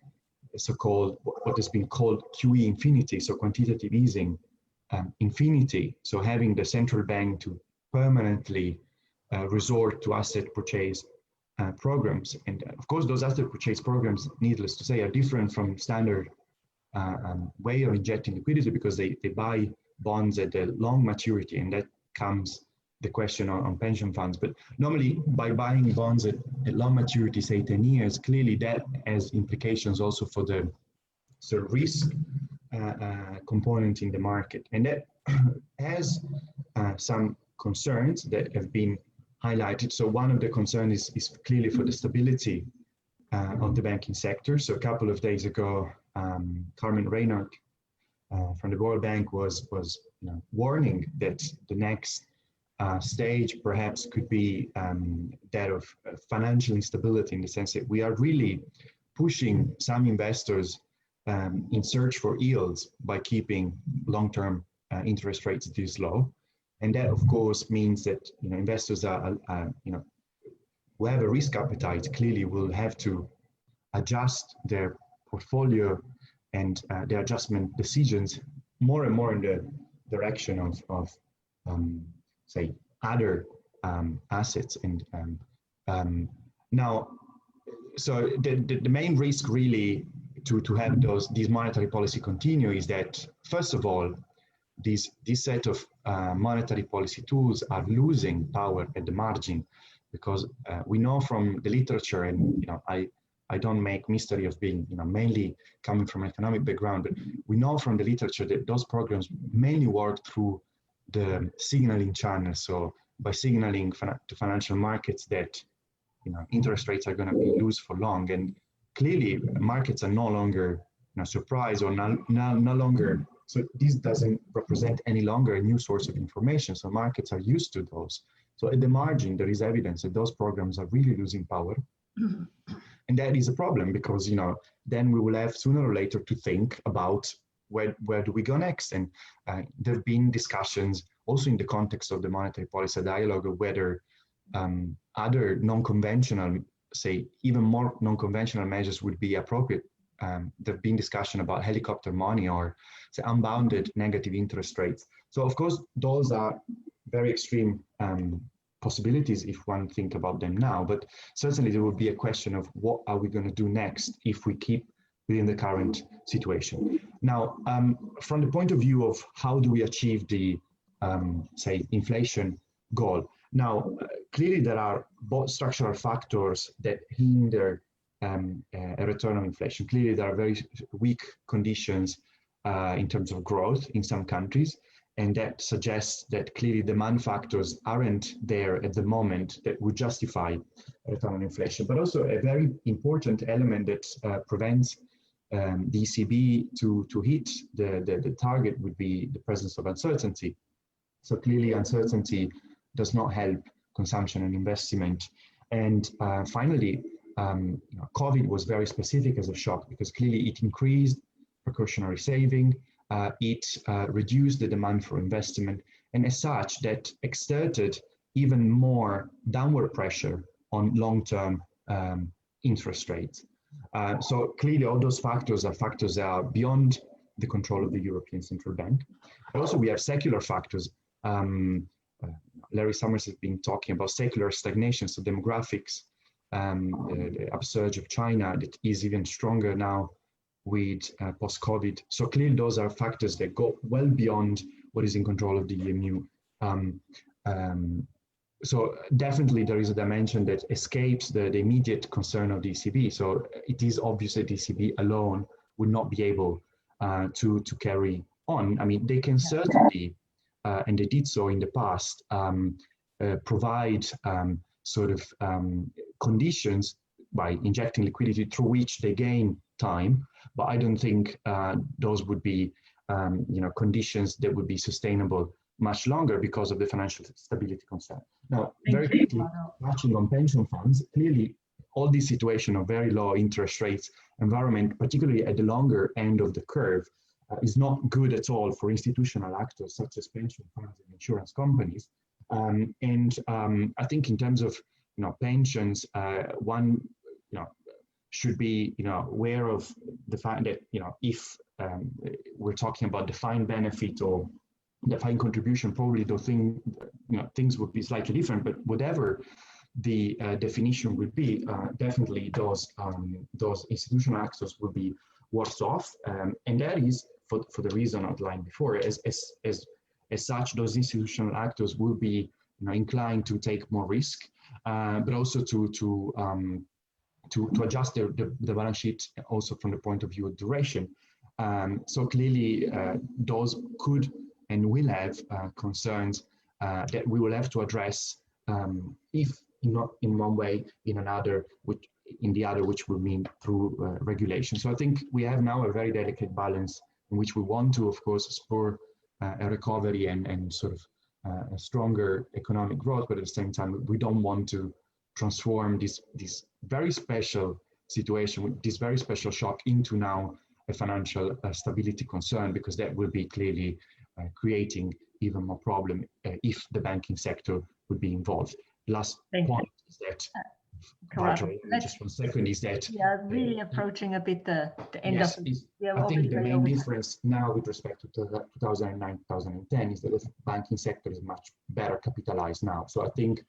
so-called what has been called QE infinity, so quantitative easing infinity, so having the central bank to permanently resort to asset purchase programs. And of course, those asset purchase programs, needless to say, are different from standard way of injecting liquidity, because they buy bonds at a long maturity, and that comes the question on pension funds. But normally, by buying bonds at long maturity, say 10 years, clearly that has implications also for the risk component in the market. And that has some concerns that have been highlighted. So one of the concerns is clearly for the stability of the banking sector. So a couple of days ago, Carmen Reinhardt from the World Bank was warning that the next stage perhaps could be that of financial instability, in the sense that we are really pushing some investors in search for yields by keeping long-term interest rates this low. And that, of course, means that investors are who have a risk appetite clearly will have to adjust their portfolio and their adjustment decisions more and more in the direction of say other assets. And now, so the main risk really to have these monetary policy continue is that, first of all, this set of monetary policy tools are losing power at the margin, because we know from the literature, and I don't make mystery of being mainly coming from an economic background, but we know from the literature that those programs mainly work through the signaling channel. So by signaling to financial markets that interest rates are going to be loose for long, and clearly markets are no longer surprised, or no longer. So this doesn't represent any longer a new source of information. So markets are used to those. So at the margin, there is evidence that those programs are really losing power. And that is a problem, because then we will have sooner or later to think about where do we go next. And there have been discussions also in the context of the monetary policy dialogue of whether other non-conventional, say even more non-conventional measures would be appropriate. There have been discussion about helicopter money, or say unbounded negative interest rates. So of course, those are very extreme possibilities if one think about them now, but certainly there will be a question of what are we going to do next if we keep within the current situation. Now, from the point of view of how do we achieve the, say, inflation goal, now, clearly there are both structural factors that hinder a return on inflation. Clearly there are very weak conditions in terms of growth in some countries, and that suggests that clearly demand factors aren't there at the moment that would justify a return on inflation. But also a very important element that prevents the ECB to hit the target would be the presence of uncertainty. So clearly uncertainty does not help consumption and investment. And finally, COVID was very specific as a shock, because clearly it increased precautionary saving, it reduced the demand for investment, and as such that exerted even more downward pressure on long-term interest rates. So clearly all those factors are factors that are beyond the control of the European Central Bank. But also we have secular factors. Larry Summers has been talking about secular stagnation, so demographics, the upsurge of China that is even stronger now with post-COVID. So clearly those are factors that go well beyond what is in control of the EMU. So definitely there is a dimension that escapes the immediate concern of the ECB. So it is obvious that the ECB alone would not be able to carry on. I mean, they can certainly, and they did so in the past, provide sort of conditions by injecting liquidity through which they gain time. But I don't think those would be, conditions that would be sustainable much longer because of the financial stability concern. Now, very quickly, touching on pension funds, clearly all this situation of very low interest rates environment, particularly at the longer end of the curve, is not good at all for institutional actors such as pension funds and insurance companies. I think in terms of pensions, one should be aware of the fact that if we're talking about defined benefit or defined contribution, probably those things would be slightly different. But whatever the definition would be, definitely those institutional actors will be worse off, and that is for the reason outlined before. As such, those institutional actors will be inclined to take more risk, but also to adjust the balance sheet also from the point of view of duration. So clearly, those could and will have concerns that we will have to address, if not in one way, in another, in the other, which will mean through regulation. So I think we have now a very delicate balance in which we want to, of course, spur a recovery and sort of a stronger economic growth, but at the same time, we don't want to transform this very special situation, with this very special shock, into now a financial stability concern, because that will be clearly creating even more problem if the banking sector would be involved. Last point is that, just 1 second, is that we are really approaching a bit the end yes, of it. I think the main difference now with respect to 2009, 2010 is that the banking sector is much better capitalized now. So I think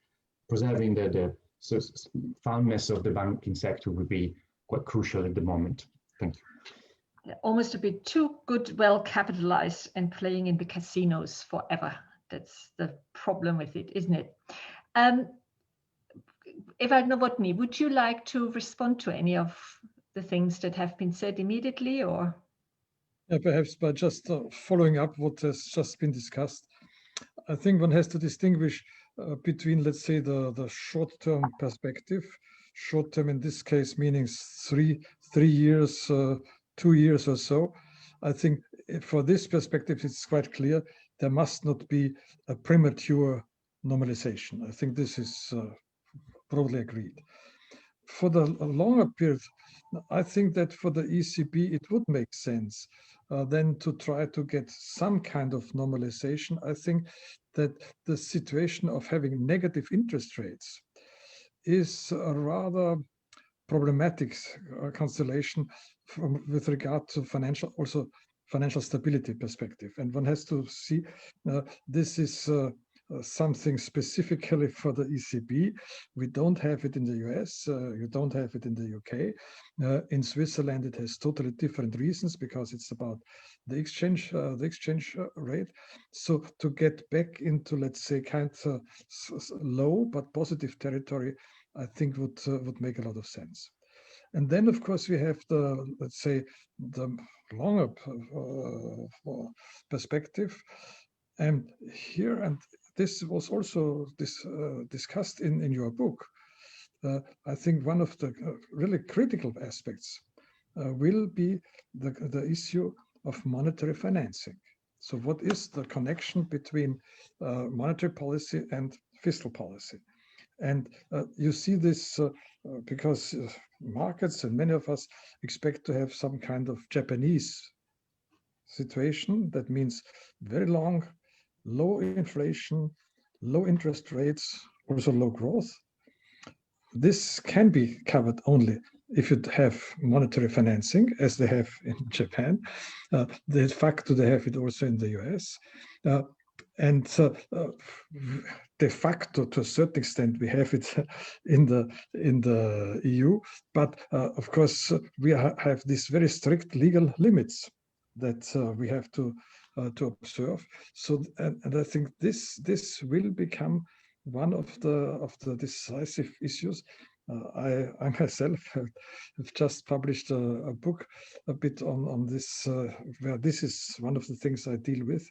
preserving the soundness of the banking sector would be quite crucial at the moment. Thank you. Almost a bit too good, well capitalized, and playing in the casinos forever. That's the problem with it, isn't it? Ewald Nowotny, would you like to respond to any of the things that have been said immediately, or? Yeah, perhaps by just following up what has just been discussed. I think one has to distinguish between, let's say, the short-term perspective, short-term in this case meaning three years, 2 years or so. I think for this perspective, it's quite clear there must not be a premature normalization. I think this is broadly agreed. For the longer period, I think that for the ECB, it would make sense then to try to get some kind of normalization. I think that the situation of having negative interest rates is a rather problematic constellation with regard to financial stability perspective. And one has to see this is something specifically for the ECB. We don't have it in the US, you don't have it in the UK. In Switzerland, it has totally different reasons because it's about the exchange rate. So to get back into, let's say, kind of low but positive territory, I think would make a lot of sense. And then, of course, we have the, let's say, the longer perspective. And here, and this was also discussed in your book, I think one of the really critical aspects will be the issue of monetary financing. So what is the connection between monetary policy and fiscal policy? And you see this because markets and many of us expect to have some kind of Japanese situation. That means very long, low inflation, low interest rates, also low growth. This can be covered only if you have monetary financing, as they have in Japan. De facto, they have it also in the US. And de facto, to a certain extent, we have it in the EU. But of course, we have these very strict legal limits that we have to observe. So, and I think this will become one of the decisive issues. I myself have just published a book a bit on this, where this is one of the things I deal with,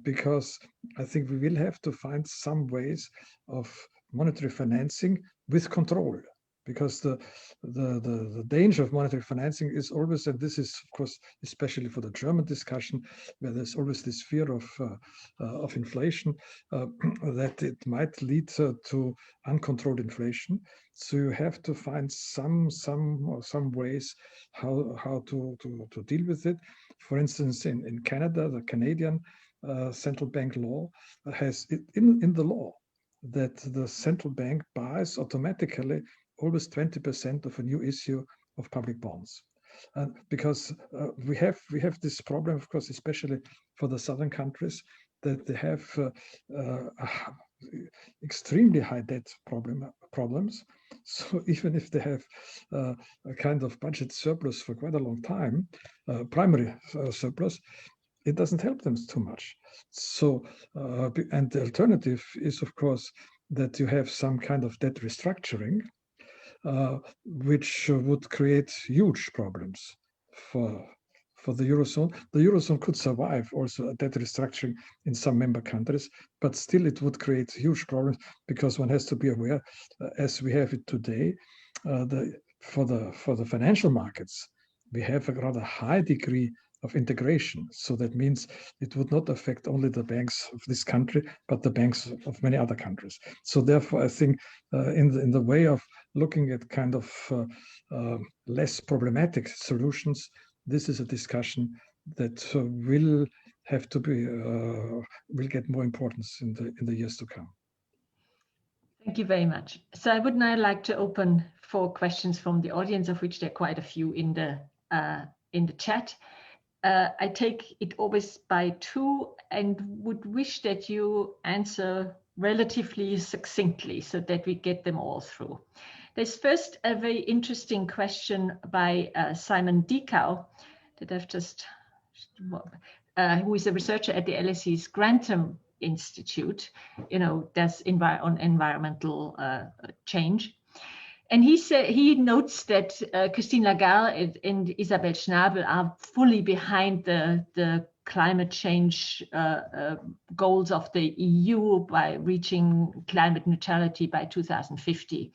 because I think we will have to find some ways of monetary financing with control. Because the danger of monetary financing is always, and this is of course especially for the German discussion, where there's always this fear of inflation, that it might lead to uncontrolled inflation. So you have to find some ways how to deal with it. For instance, in Canada, the Canadian central bank law has it in the law that the central bank buys automatically always 20% of a new issue of public bonds. Because we have this problem, of course, especially for the southern countries, that they have extremely high debt problems. So even if they have a kind of budget surplus for quite a long time, primary surplus, it doesn't help them too much. So, and the alternative is, of course, that you have some kind of debt restructuring, which would create huge problems for the Eurozone. The Eurozone could survive also a debt restructuring in some member countries, but still it would create huge problems, because one has to be aware, as we have it today, for the financial markets, we have a rather high degree of integration. So that means it would not affect only the banks of this country, but the banks of many other countries. So therefore, I think in the way of looking at kind of less problematic solutions, this is a discussion that will have to be will get more importance in the years to come. Thank you very much. So I would now like to open for questions from the audience, of which there are quite a few in the chat. I take it always by two, and would wish that you answer relatively succinctly so that we get them all through. There's first a very interesting question by Simon Dikau that I've just, who is a researcher at the LSE's Grantham Institute, does on environmental change. And he notes that Christine Lagarde and Isabel Schnabel are fully behind the climate change goals of the EU by reaching climate neutrality by 2050.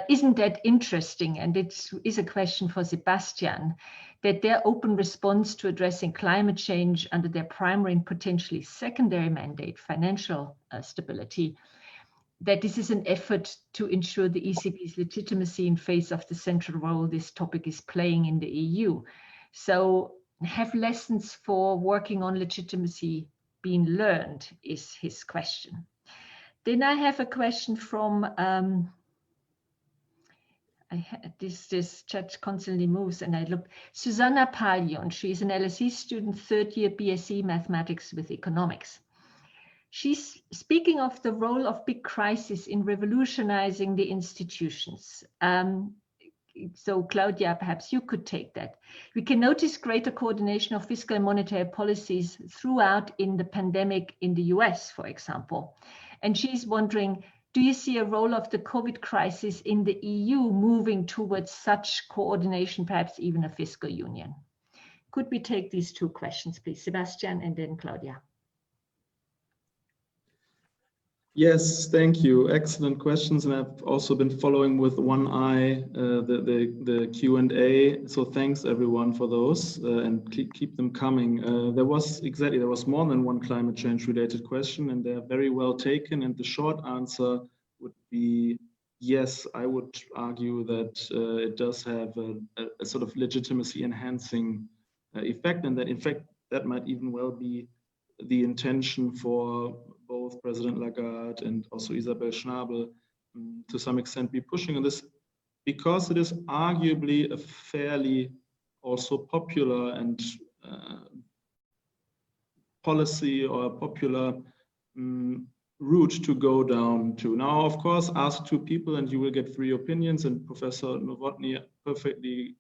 Isn't that interesting? And it is a question for Sebastian, that their open response to addressing climate change under their primary and potentially secondary mandate, financial stability, that this is an effort to ensure the ECB's legitimacy in face of the central role this topic is playing in the EU. So have lessons for working on legitimacy been learned, is his question. Then I have a question from, this chat constantly moves and I look, Susanna Palion. She's an LSE student, third year BSc Mathematics with Economics. She's speaking of the role of big crisis in revolutionizing the institutions. So Claudia, perhaps you could take that. We can notice greater coordination of fiscal and monetary policies throughout in the pandemic in the US, for example. And she's wondering, do you see a role of the COVID crisis in the EU moving towards such coordination, perhaps even a fiscal union? Could we take these two questions, please? Sebastian and then Claudia. Yes, thank you. Excellent questions, and I've also been following with one eye the Q&A. So thanks everyone for those, and keep them coming. There was more than one climate change related question, and they're very well taken. And the short answer would be yes. I would argue that it does have a sort of legitimacy enhancing effect, and that in fact that might even well be the intention for both President Lagarde and also Isabel Schnabel to some extent be pushing on this, because it is arguably a fairly also popular and policy or popular route to go down to. Now, of course, ask two people and you will get three opinions, and Professor Nowotny perfectly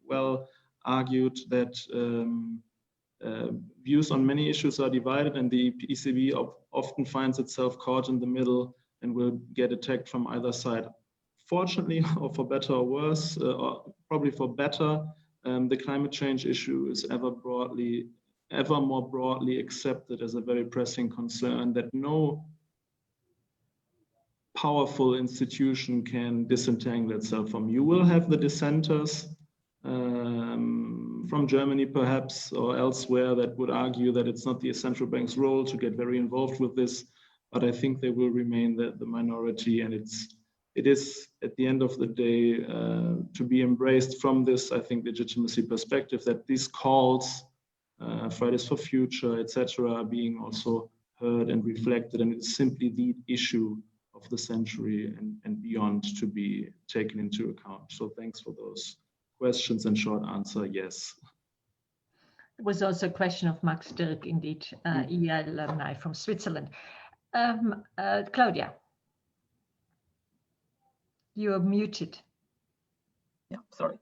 well argued that views on many issues are divided, and the ECB often finds itself caught in the middle and will get attacked from either side. Fortunately, or for better or worse, or probably for better, the climate change issue is ever more broadly accepted as a very pressing concern that no powerful institution can disentangle itself from. You will have the dissenters from Germany perhaps or elsewhere that would argue that it's not the central bank's role to get very involved with this, but I think they will remain the minority, and it is at the end of the day to be embraced from this, I think, legitimacy perspective, that these calls, Fridays for Future, etc., are being also heard and reflected, and it's simply the issue of the century and beyond to be taken into account. So thanks for those questions, and short answer, yes. There was also a question of Max Dirk, indeed, EL alumni from Switzerland. Claudia, you are muted. Yeah, sorry.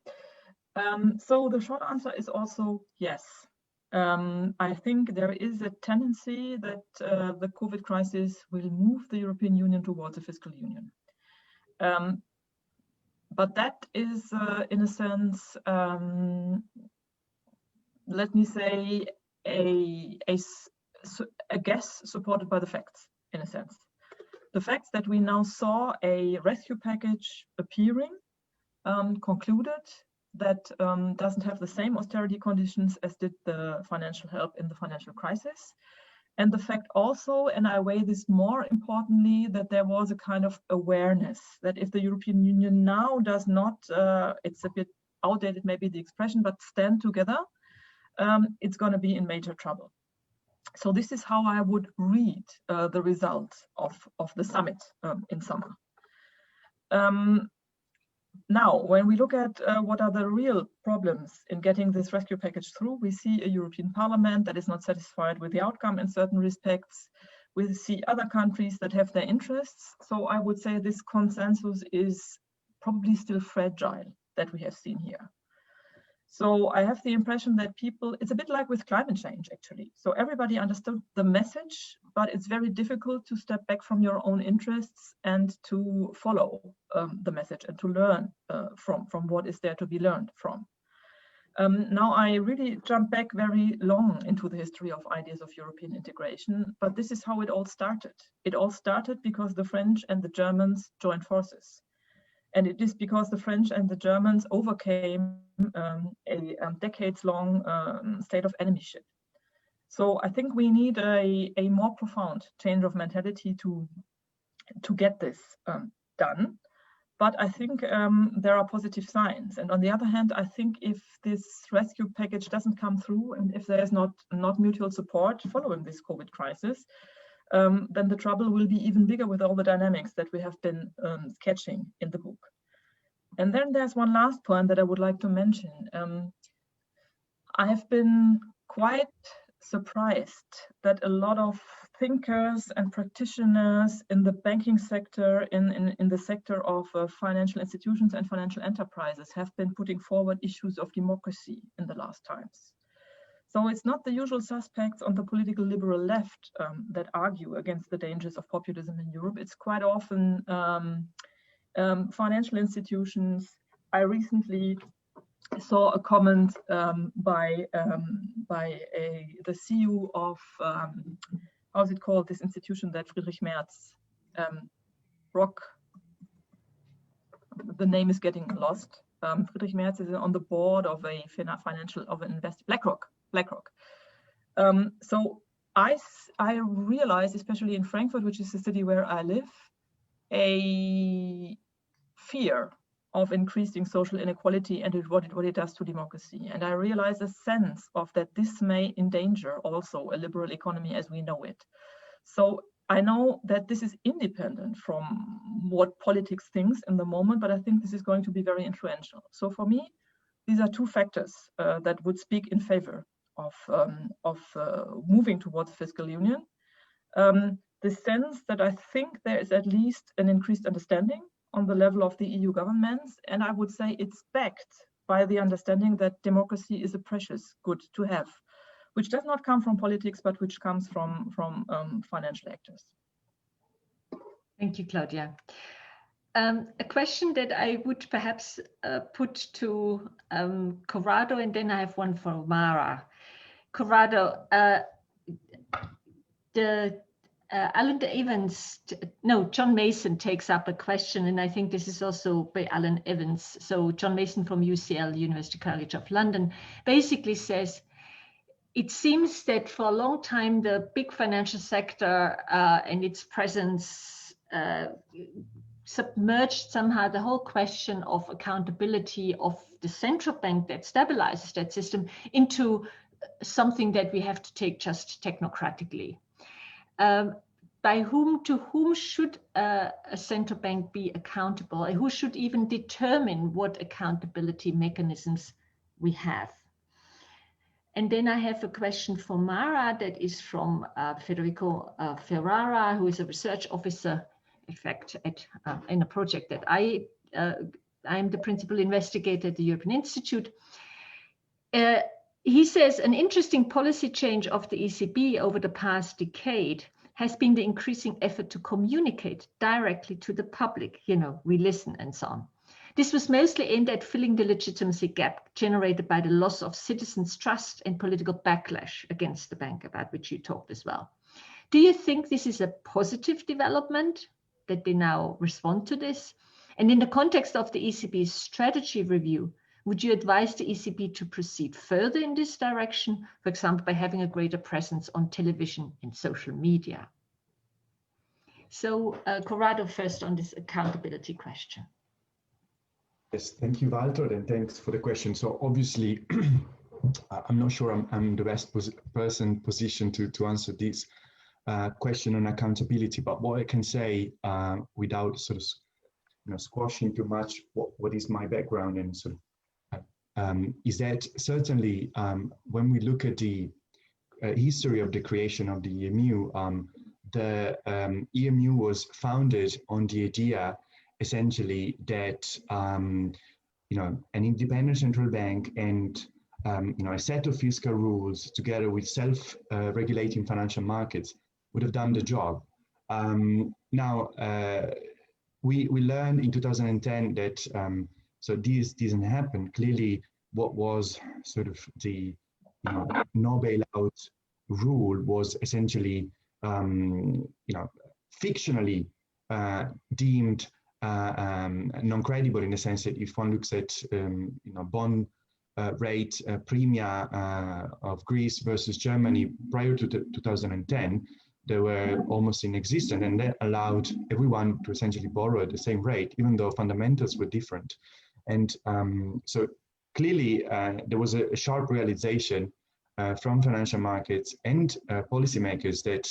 So the short answer is also yes. I think there is a tendency that the COVID crisis will move the European Union towards a fiscal union. But that is, in a sense, let me say, a guess supported by the facts, in a sense. The facts that we now saw a rescue package appearing concluded that doesn't have the same austerity conditions as did the financial help in the financial crisis. And the fact also, and I weigh this more importantly, that there was a kind of awareness that if the European Union now does not, it's a bit outdated maybe the expression, but stand together, it's going to be in major trouble. So this is how I would read the results of the summit in summer. Now, when we look at what are the real problems in getting this rescue package through, we see a European Parliament that is not satisfied with the outcome in certain respects. We see other countries that have their interests. So I would say this consensus is probably still fragile that we have seen here. So I have the impression that people, it's a bit like with climate change, actually. So everybody understood the message, but it's very difficult to step back from your own interests and to follow the message and to learn from what is there to be learned from. Now I really jump back very long into the history of ideas of European integration, but this is how it all started. It all started because the French and the Germans joined forces. And it is because the French and the Germans overcame a decades-long state of enemyship. So I think we need a more profound change of mentality to get this done. But I think there are positive signs. And on the other hand, I think if this rescue package doesn't come through, and if there is not mutual support following this COVID crisis, then the trouble will be even bigger with all the dynamics that we have been sketching in the book. And then there's one last point that I would like to mention. I have been quite surprised that a lot of thinkers and practitioners in the banking sector, in the sector of financial institutions and financial enterprises have been putting forward issues of democracy in the last times. So it's not the usual suspects on the political liberal left that argue against the dangers of populism in Europe. It's quite often financial institutions. I recently saw a comment by the CEO of, how's it called, this institution that Friedrich Merz, the name is getting lost. Friedrich Merz is on the board of a BlackRock. So I realized, especially in Frankfurt, which is the city where I live, a fear of increasing social inequality and what it does to democracy. And I realized a sense of that this may endanger also a liberal economy as we know it. So I know that this is independent from what politics thinks in the moment, but I think this is going to be very influential. So for me, these are two factors that would speak in favor of moving towards fiscal union. The sense that I think there is at least an increased understanding on the level of the EU governments, and I would say it's backed by the understanding that democracy is a precious good to have, which does not come from politics, but which comes from financial actors. Thank you, Claudia. A question that I would perhaps put to Corrado, and then I have one for Mara. Corrado, John Mason takes up a question, and I think this is also by Alan Evans. So John Mason from UCL, University College of London, basically says, it seems that for a long time, the big financial sector and its presence submerged somehow the whole question of accountability of the central bank that stabilizes that system into something that we have to take just technocratically. By whom, to whom should a central bank be accountable? And who should even determine what accountability mechanisms we have? And then I have a question for Mara that is from Federico Ferrara, who is a research officer, in fact, in a project that I am the principal investigator at the European Institute. He says an interesting policy change of the ECB over the past decade has been the increasing effort to communicate directly to the public, we listen and so on. This was mostly aimed at filling the legitimacy gap generated by the loss of citizens' trust and political backlash against the bank, about which you talked as well. Do you think this is a positive development, that they now respond to this? And in the context of the ECB's strategy review, would you advise the ECB to proceed further in this direction, for example, by having a greater presence on television and social media? So, Corrado, first on this accountability question. Yes, thank you, Waltraud, and thanks for the question. So obviously, I'm not sure I'm the best person positioned to answer this question on accountability, but what I can say without sort of squashing too much what is my background and sort of is that certainly when we look at the history of the creation of the EMU, the EMU was founded on the idea essentially that an independent central bank and a set of fiscal rules together with self-regulating financial markets would have done the job. Now, we learned in 2010 that so this didn't happen. Clearly, what was sort of the no bailout rule was essentially fictionally deemed non-credible, in the sense that if one looks at bond rate premia of Greece versus Germany prior to 2010, they were almost inexistent, and that allowed everyone to essentially borrow at the same rate, even though fundamentals were different. And so clearly there was a sharp realization from financial markets and policymakers that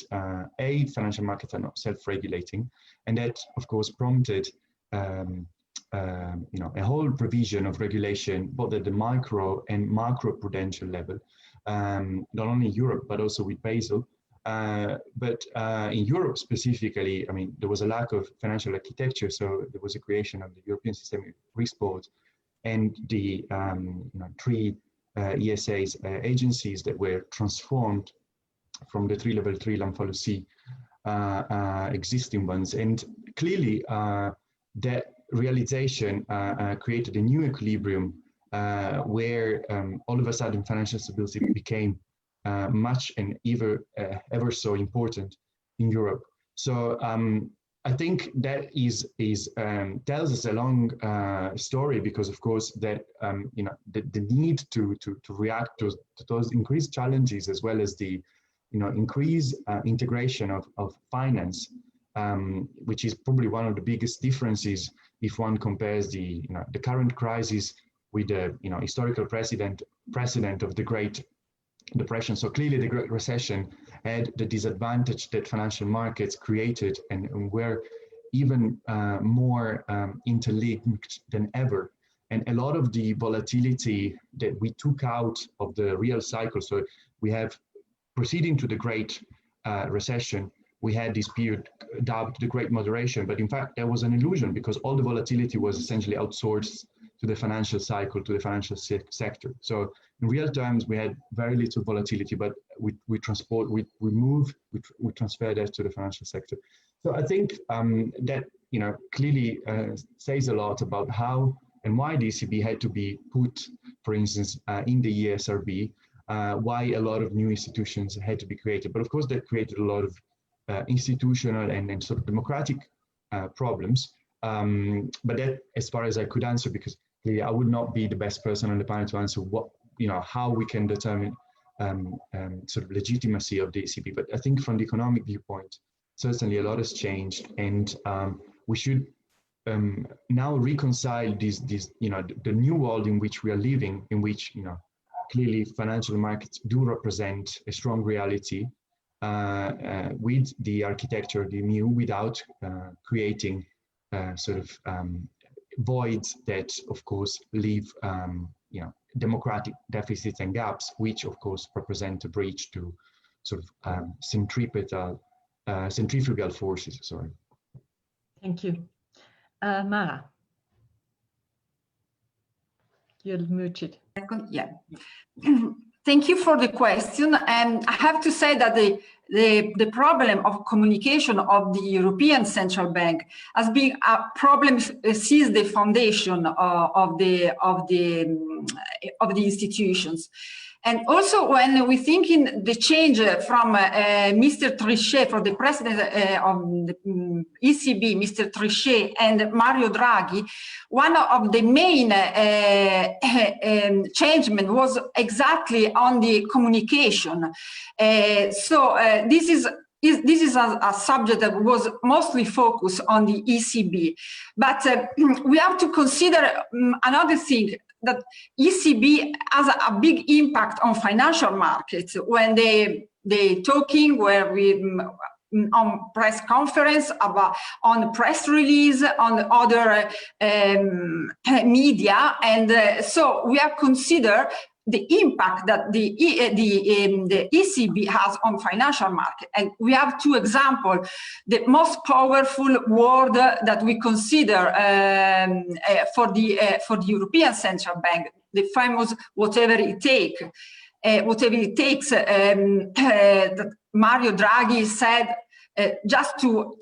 financial markets are not self-regulating, and that of course prompted a whole revision of regulation both at the micro and macro prudential level, not only in Europe but also with Basel. But in Europe specifically, I mean, there was a lack of financial architecture, so there was a creation of the European Systemic Risk Board and the three ESAs agencies that were transformed from the three-level Lamfalussy existing ones. And clearly that realization created a new equilibrium where all of a sudden financial stability became much and ever so important in Europe. So I think that tells us a long story, because of course that the need to react to those increased challenges, as well as the increased integration of finance, which is probably one of the biggest differences if one compares the current crisis with the historical precedent of the great depression. So clearly the Great Recession had the disadvantage that financial markets created and were even more interlinked than ever. And a lot of the volatility that we took out of the real cycle, so we have proceeding to the Great Recession, we had this period dubbed the Great Moderation, but in fact, there was an illusion because all the volatility was essentially outsourced to the financial cycle, to the financial sector. So in real terms, we had very little volatility, but we transfer that to the financial sector. So I think that clearly says a lot about how and why the ECB had to be put, for instance, in the ESRB, why a lot of new institutions had to be created. But of course, that created a lot of institutional and sort of democratic problems. But that, as far as I could answer, because clearly I would not be the best person on the panel to answer what, how we can determine sort of legitimacy of the ECB. But I think from the economic viewpoint, certainly a lot has changed, and we should now reconcile these the new world in which we are living, in which clearly financial markets do represent a strong reality, with the architecture of the EMU, without creating sort of voids that, of course, leave democratic deficits and gaps, which, of course, represent a breach to sort of centrifugal forces. Sorry. Thank you. Mara, you're muted. Yeah. Thank you for the question. And I have to say that the problem of communication of the European Central Bank has been a problem since the foundation of the institutions. And also, when we think in the change from Mr. Trichet, from the president of the ECB, Mr. Trichet, and Mario Draghi, one of the main changements was exactly on the communication. This is a subject that was mostly focused on the ECB. But we have to consider another thing, that ECB has a big impact on financial markets when they talking where we on press conference, about on press release, on other media, and so we have considered the impact that the ECB has on financial market. And we have two examples. The most powerful word that we consider for the European Central Bank, the famous whatever it takes, that Mario Draghi said, just to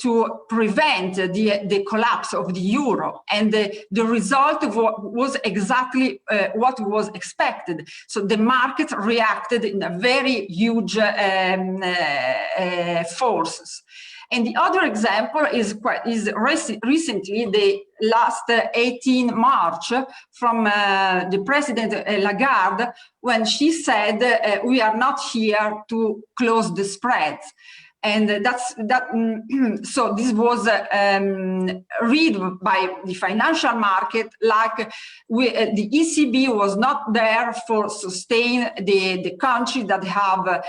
prevent the collapse of the euro, and the result was exactly what was expected. So the market reacted in a very huge forces. And the other example is recently, the last 18 March, from the President Lagarde, when she said, we are not here to close the spreads. And so this was read by the financial market like the ECB was not there for sustain the country that have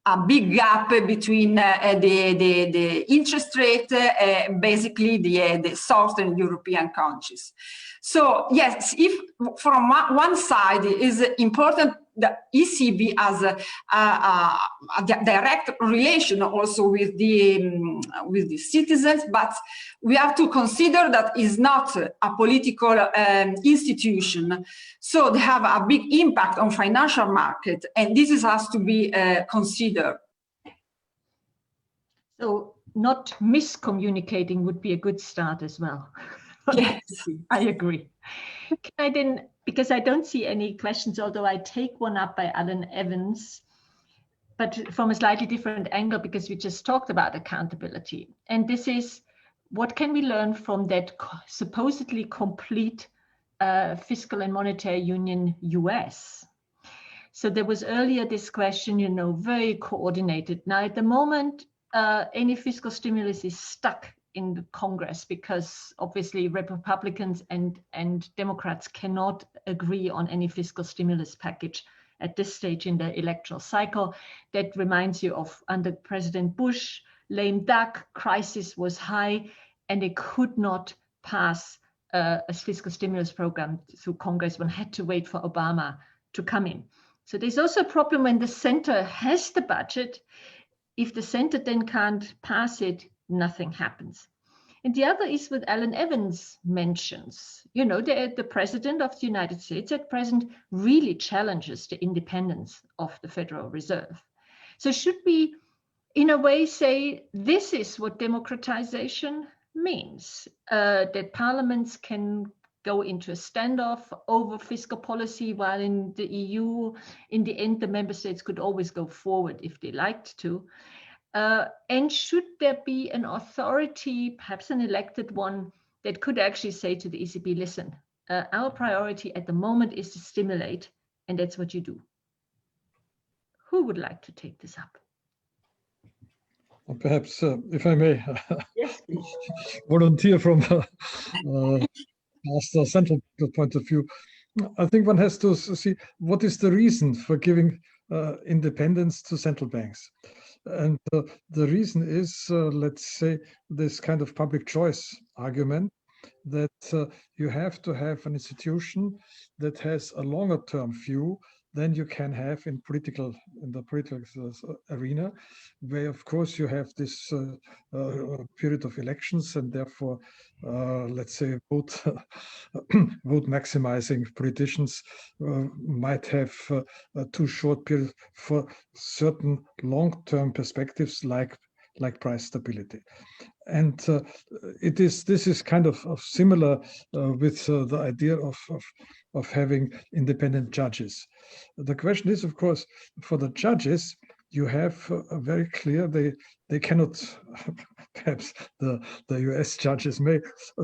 a big gap between the interest rate, basically the Southern European countries. So yes, if from one side it is important, the ECB has a direct relation also with the citizens, but we have to consider that it's not a political institution. So they have a big impact on financial market, and this has to be considered. So not miscommunicating would be a good start as well. Yes, I agree. Can I then, because I don't see any questions, although I take one up by Alan Evans, but from a slightly different angle, because we just talked about accountability. And this is, what can we learn from that supposedly complete fiscal and monetary union US? So there was earlier this question, very coordinated. Now at the moment, any fiscal stimulus is stuck in the Congress because obviously Republicans and Democrats cannot agree on any fiscal stimulus package at this stage in the electoral cycle. That reminds you of under President Bush, lame duck, crisis was high, and they could not pass a fiscal stimulus program through Congress. One had to wait for Obama to come in. So there's also a problem when the center has the budget. If the center then can't pass it, nothing happens. And the other is what Alan Evans mentions. You know, the president of the United States at present really challenges the independence of the Federal Reserve. So should we, in a way, say this is what democratization means, that parliaments can go into a standoff over fiscal policy, while in the EU, in the end, the member states could always go forward if they liked to. And should there be an authority, perhaps an elected one, that could actually say to the ECB, listen, our priority at the moment is to stimulate, and that's what you do. Who would like to take this up? Perhaps, if I may, yes, volunteer from a central point of view. I think one has to see what is the reason for giving independence to central banks. And the reason is, let's say, this kind of public choice argument that you have to have an institution that has a longer term view than you can have in the political arena, where of course you have this period of elections, and therefore, let's say, vote maximizing politicians might have too short period for certain long-term perspectives like price stability. And this is kind of similar with the idea of having independent judges. The question is, of course, for the judges, you have a very clear, they cannot, perhaps the US judges may,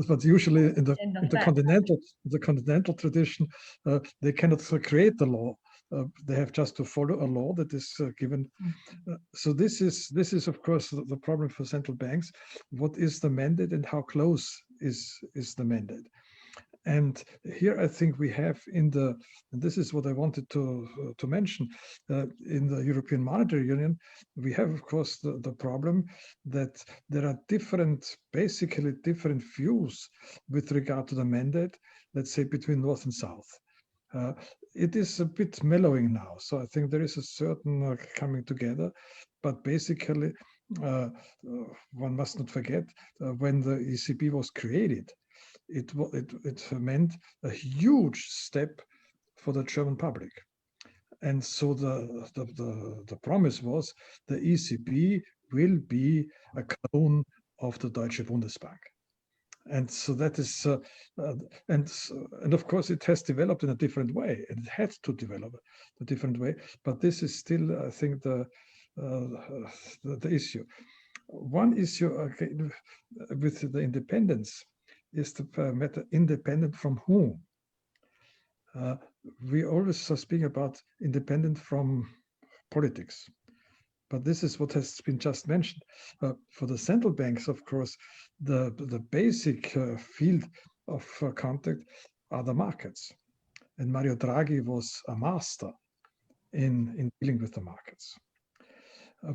but usually in the continental tradition, they cannot create the law. They have just to follow a law that is given. So this is of course the problem for central banks. What is the mandate and how close is the mandate? And here I think we have and this is what I wanted to mention, in the European Monetary Union, we have of course the problem that there are basically different views with regard to the mandate, let's say between North and South. It is a bit mellowing now, so I think there is a certain coming together, but basically one must not forget when the ECB was created, it meant a huge step for the German public. And so the promise was the ECB will be a clone of the Deutsche Bundesbank. And so that is, and of course it has developed in a different way. It had to develop a different way, but this is still, I think, the issue. One issue with the independence is the matter independent from whom. We always are speaking about independent from politics. But this is what has been just mentioned. For the central banks, of course, the basic field of contact are the markets. And Mario Draghi was a master in dealing with the markets.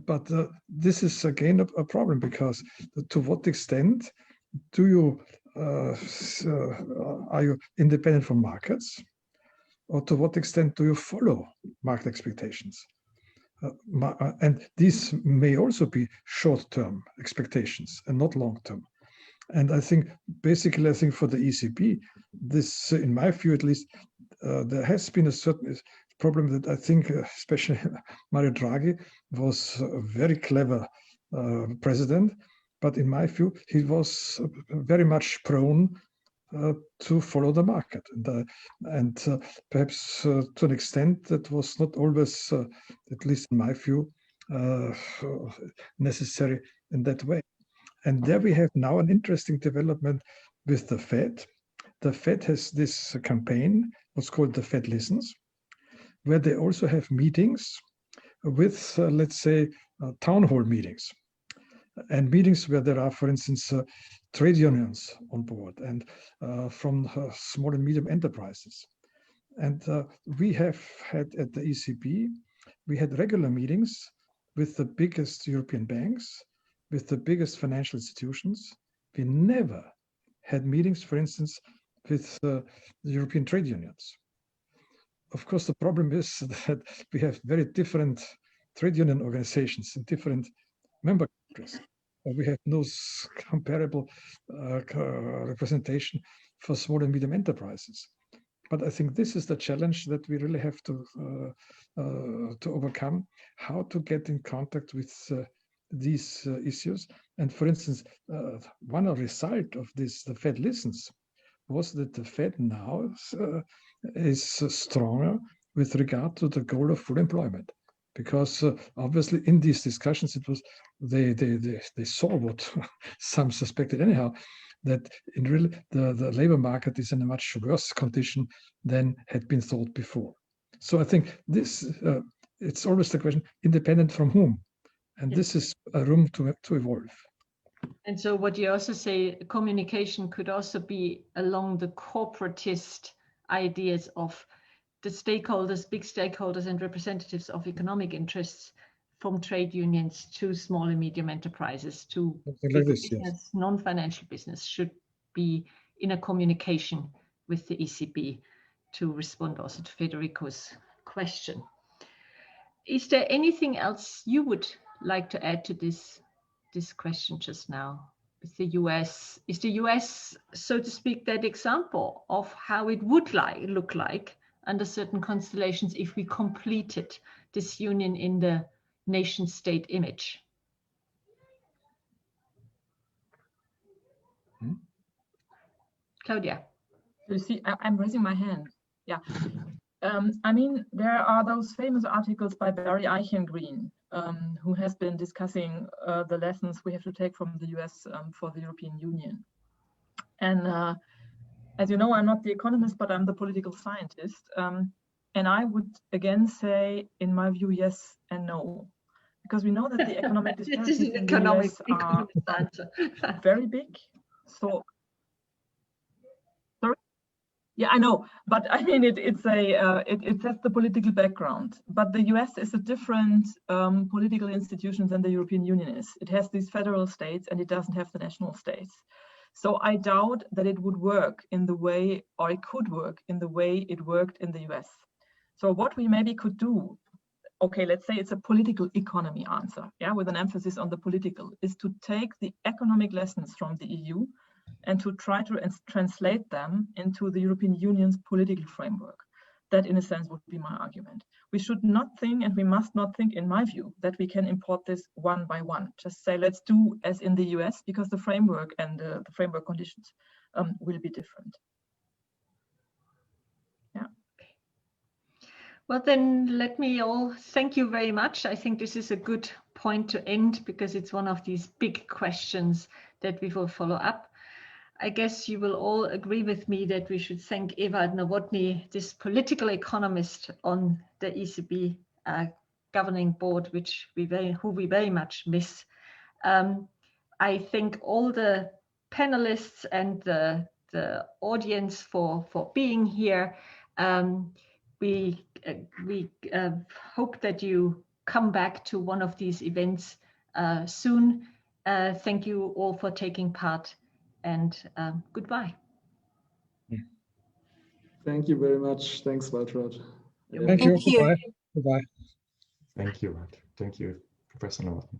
But this is again a problem, because to what extent do you are you independent from markets, or to what extent do you follow market expectations? And these may also be short-term expectations and not long-term. And I think, basically, for the ECB, this, in my view at least, there has been a certain problem that I think, especially Mario Draghi was a very clever president, but in my view, he was very much prone to follow the market, and perhaps to an extent that was not always, at least in my view, necessary in that way. And there we have now an interesting development with the Fed. The Fed has this campaign, what's called the Fed Listens, where they also have meetings with, let's say, town hall meetings. And meetings where there are, for instance, trade unions on board, and from small and medium enterprises. And we have had at the ECB, we had regular meetings with the biggest European banks, with the biggest financial institutions. We never had meetings, for instance, with the European trade unions. Of course, the problem is that we have very different trade union organizations in different member countries. We have no comparable representation for small and medium enterprises. But I think this is the challenge that we really have to overcome, how to get in contact with these issues. And for instance, one result of this, the Fed listens, was that the Fed now is stronger with regard to the goal of full employment. Because obviously in these discussions, it was they saw what some suspected anyhow, that in really the labor market is in a much worse condition than had been thought before. So I think this it's always the question, independent from whom, and this is a room to evolve. And so what you also say, communication could also be along the corporatist ideas of the stakeholders, big stakeholders and representatives of economic interests, from trade unions to small and medium enterprises to like this, business, yes. non-financial business, should be in a communication with the ECB, to respond also to Federico's question. Is there anything else you would like to add to this question just now? Is the US, so to speak, that example of how it would look like under certain constellations if we completed this union in the nation state image? Claudia. You see, I'm raising my hand. Yeah. I mean, there are those famous articles by Barry Eichengreen, who has been discussing the lessons we have to take from the US for the European Union. And as you know, I'm not the economist, but I'm the political scientist. And I would again say, in my view, yes and no. Because we know that the economic disparities in the US are very big. So, sorry? Yeah, I know, but I mean, it sets the political background. But the US is a different political institution than the European Union is. It has these federal states and it doesn't have the national states. So I doubt that it would work in the way, or it could work in the way it worked in the US. So what we maybe could do, okay, let's say it's a political economy answer, yeah, with an emphasis on the political, is to take the economic lessons from the EU and to try to translate them into the European Union's political framework. That, in a sense, would be my argument. We should not think, and we must not think, in my view, that we can import this one by one. Just say, let's do as in the US, because the framework and the framework conditions will be different. Yeah. Well, then let me all thank you very much. I think this is a good point to end, because it's one of these big questions that we will follow up. I guess you will all agree with me that we should thank Ewald Nowotny, this political economist on the ECB governing board, who we very much miss. I thank all the panelists and the audience for being here. We hope that you come back to one of these events soon. Thank you all for taking part, and goodbye. Thank you very much. Thanks, Waltraud. Thank you. Thank you. Goodbye. Thank you, Professor Nowotny.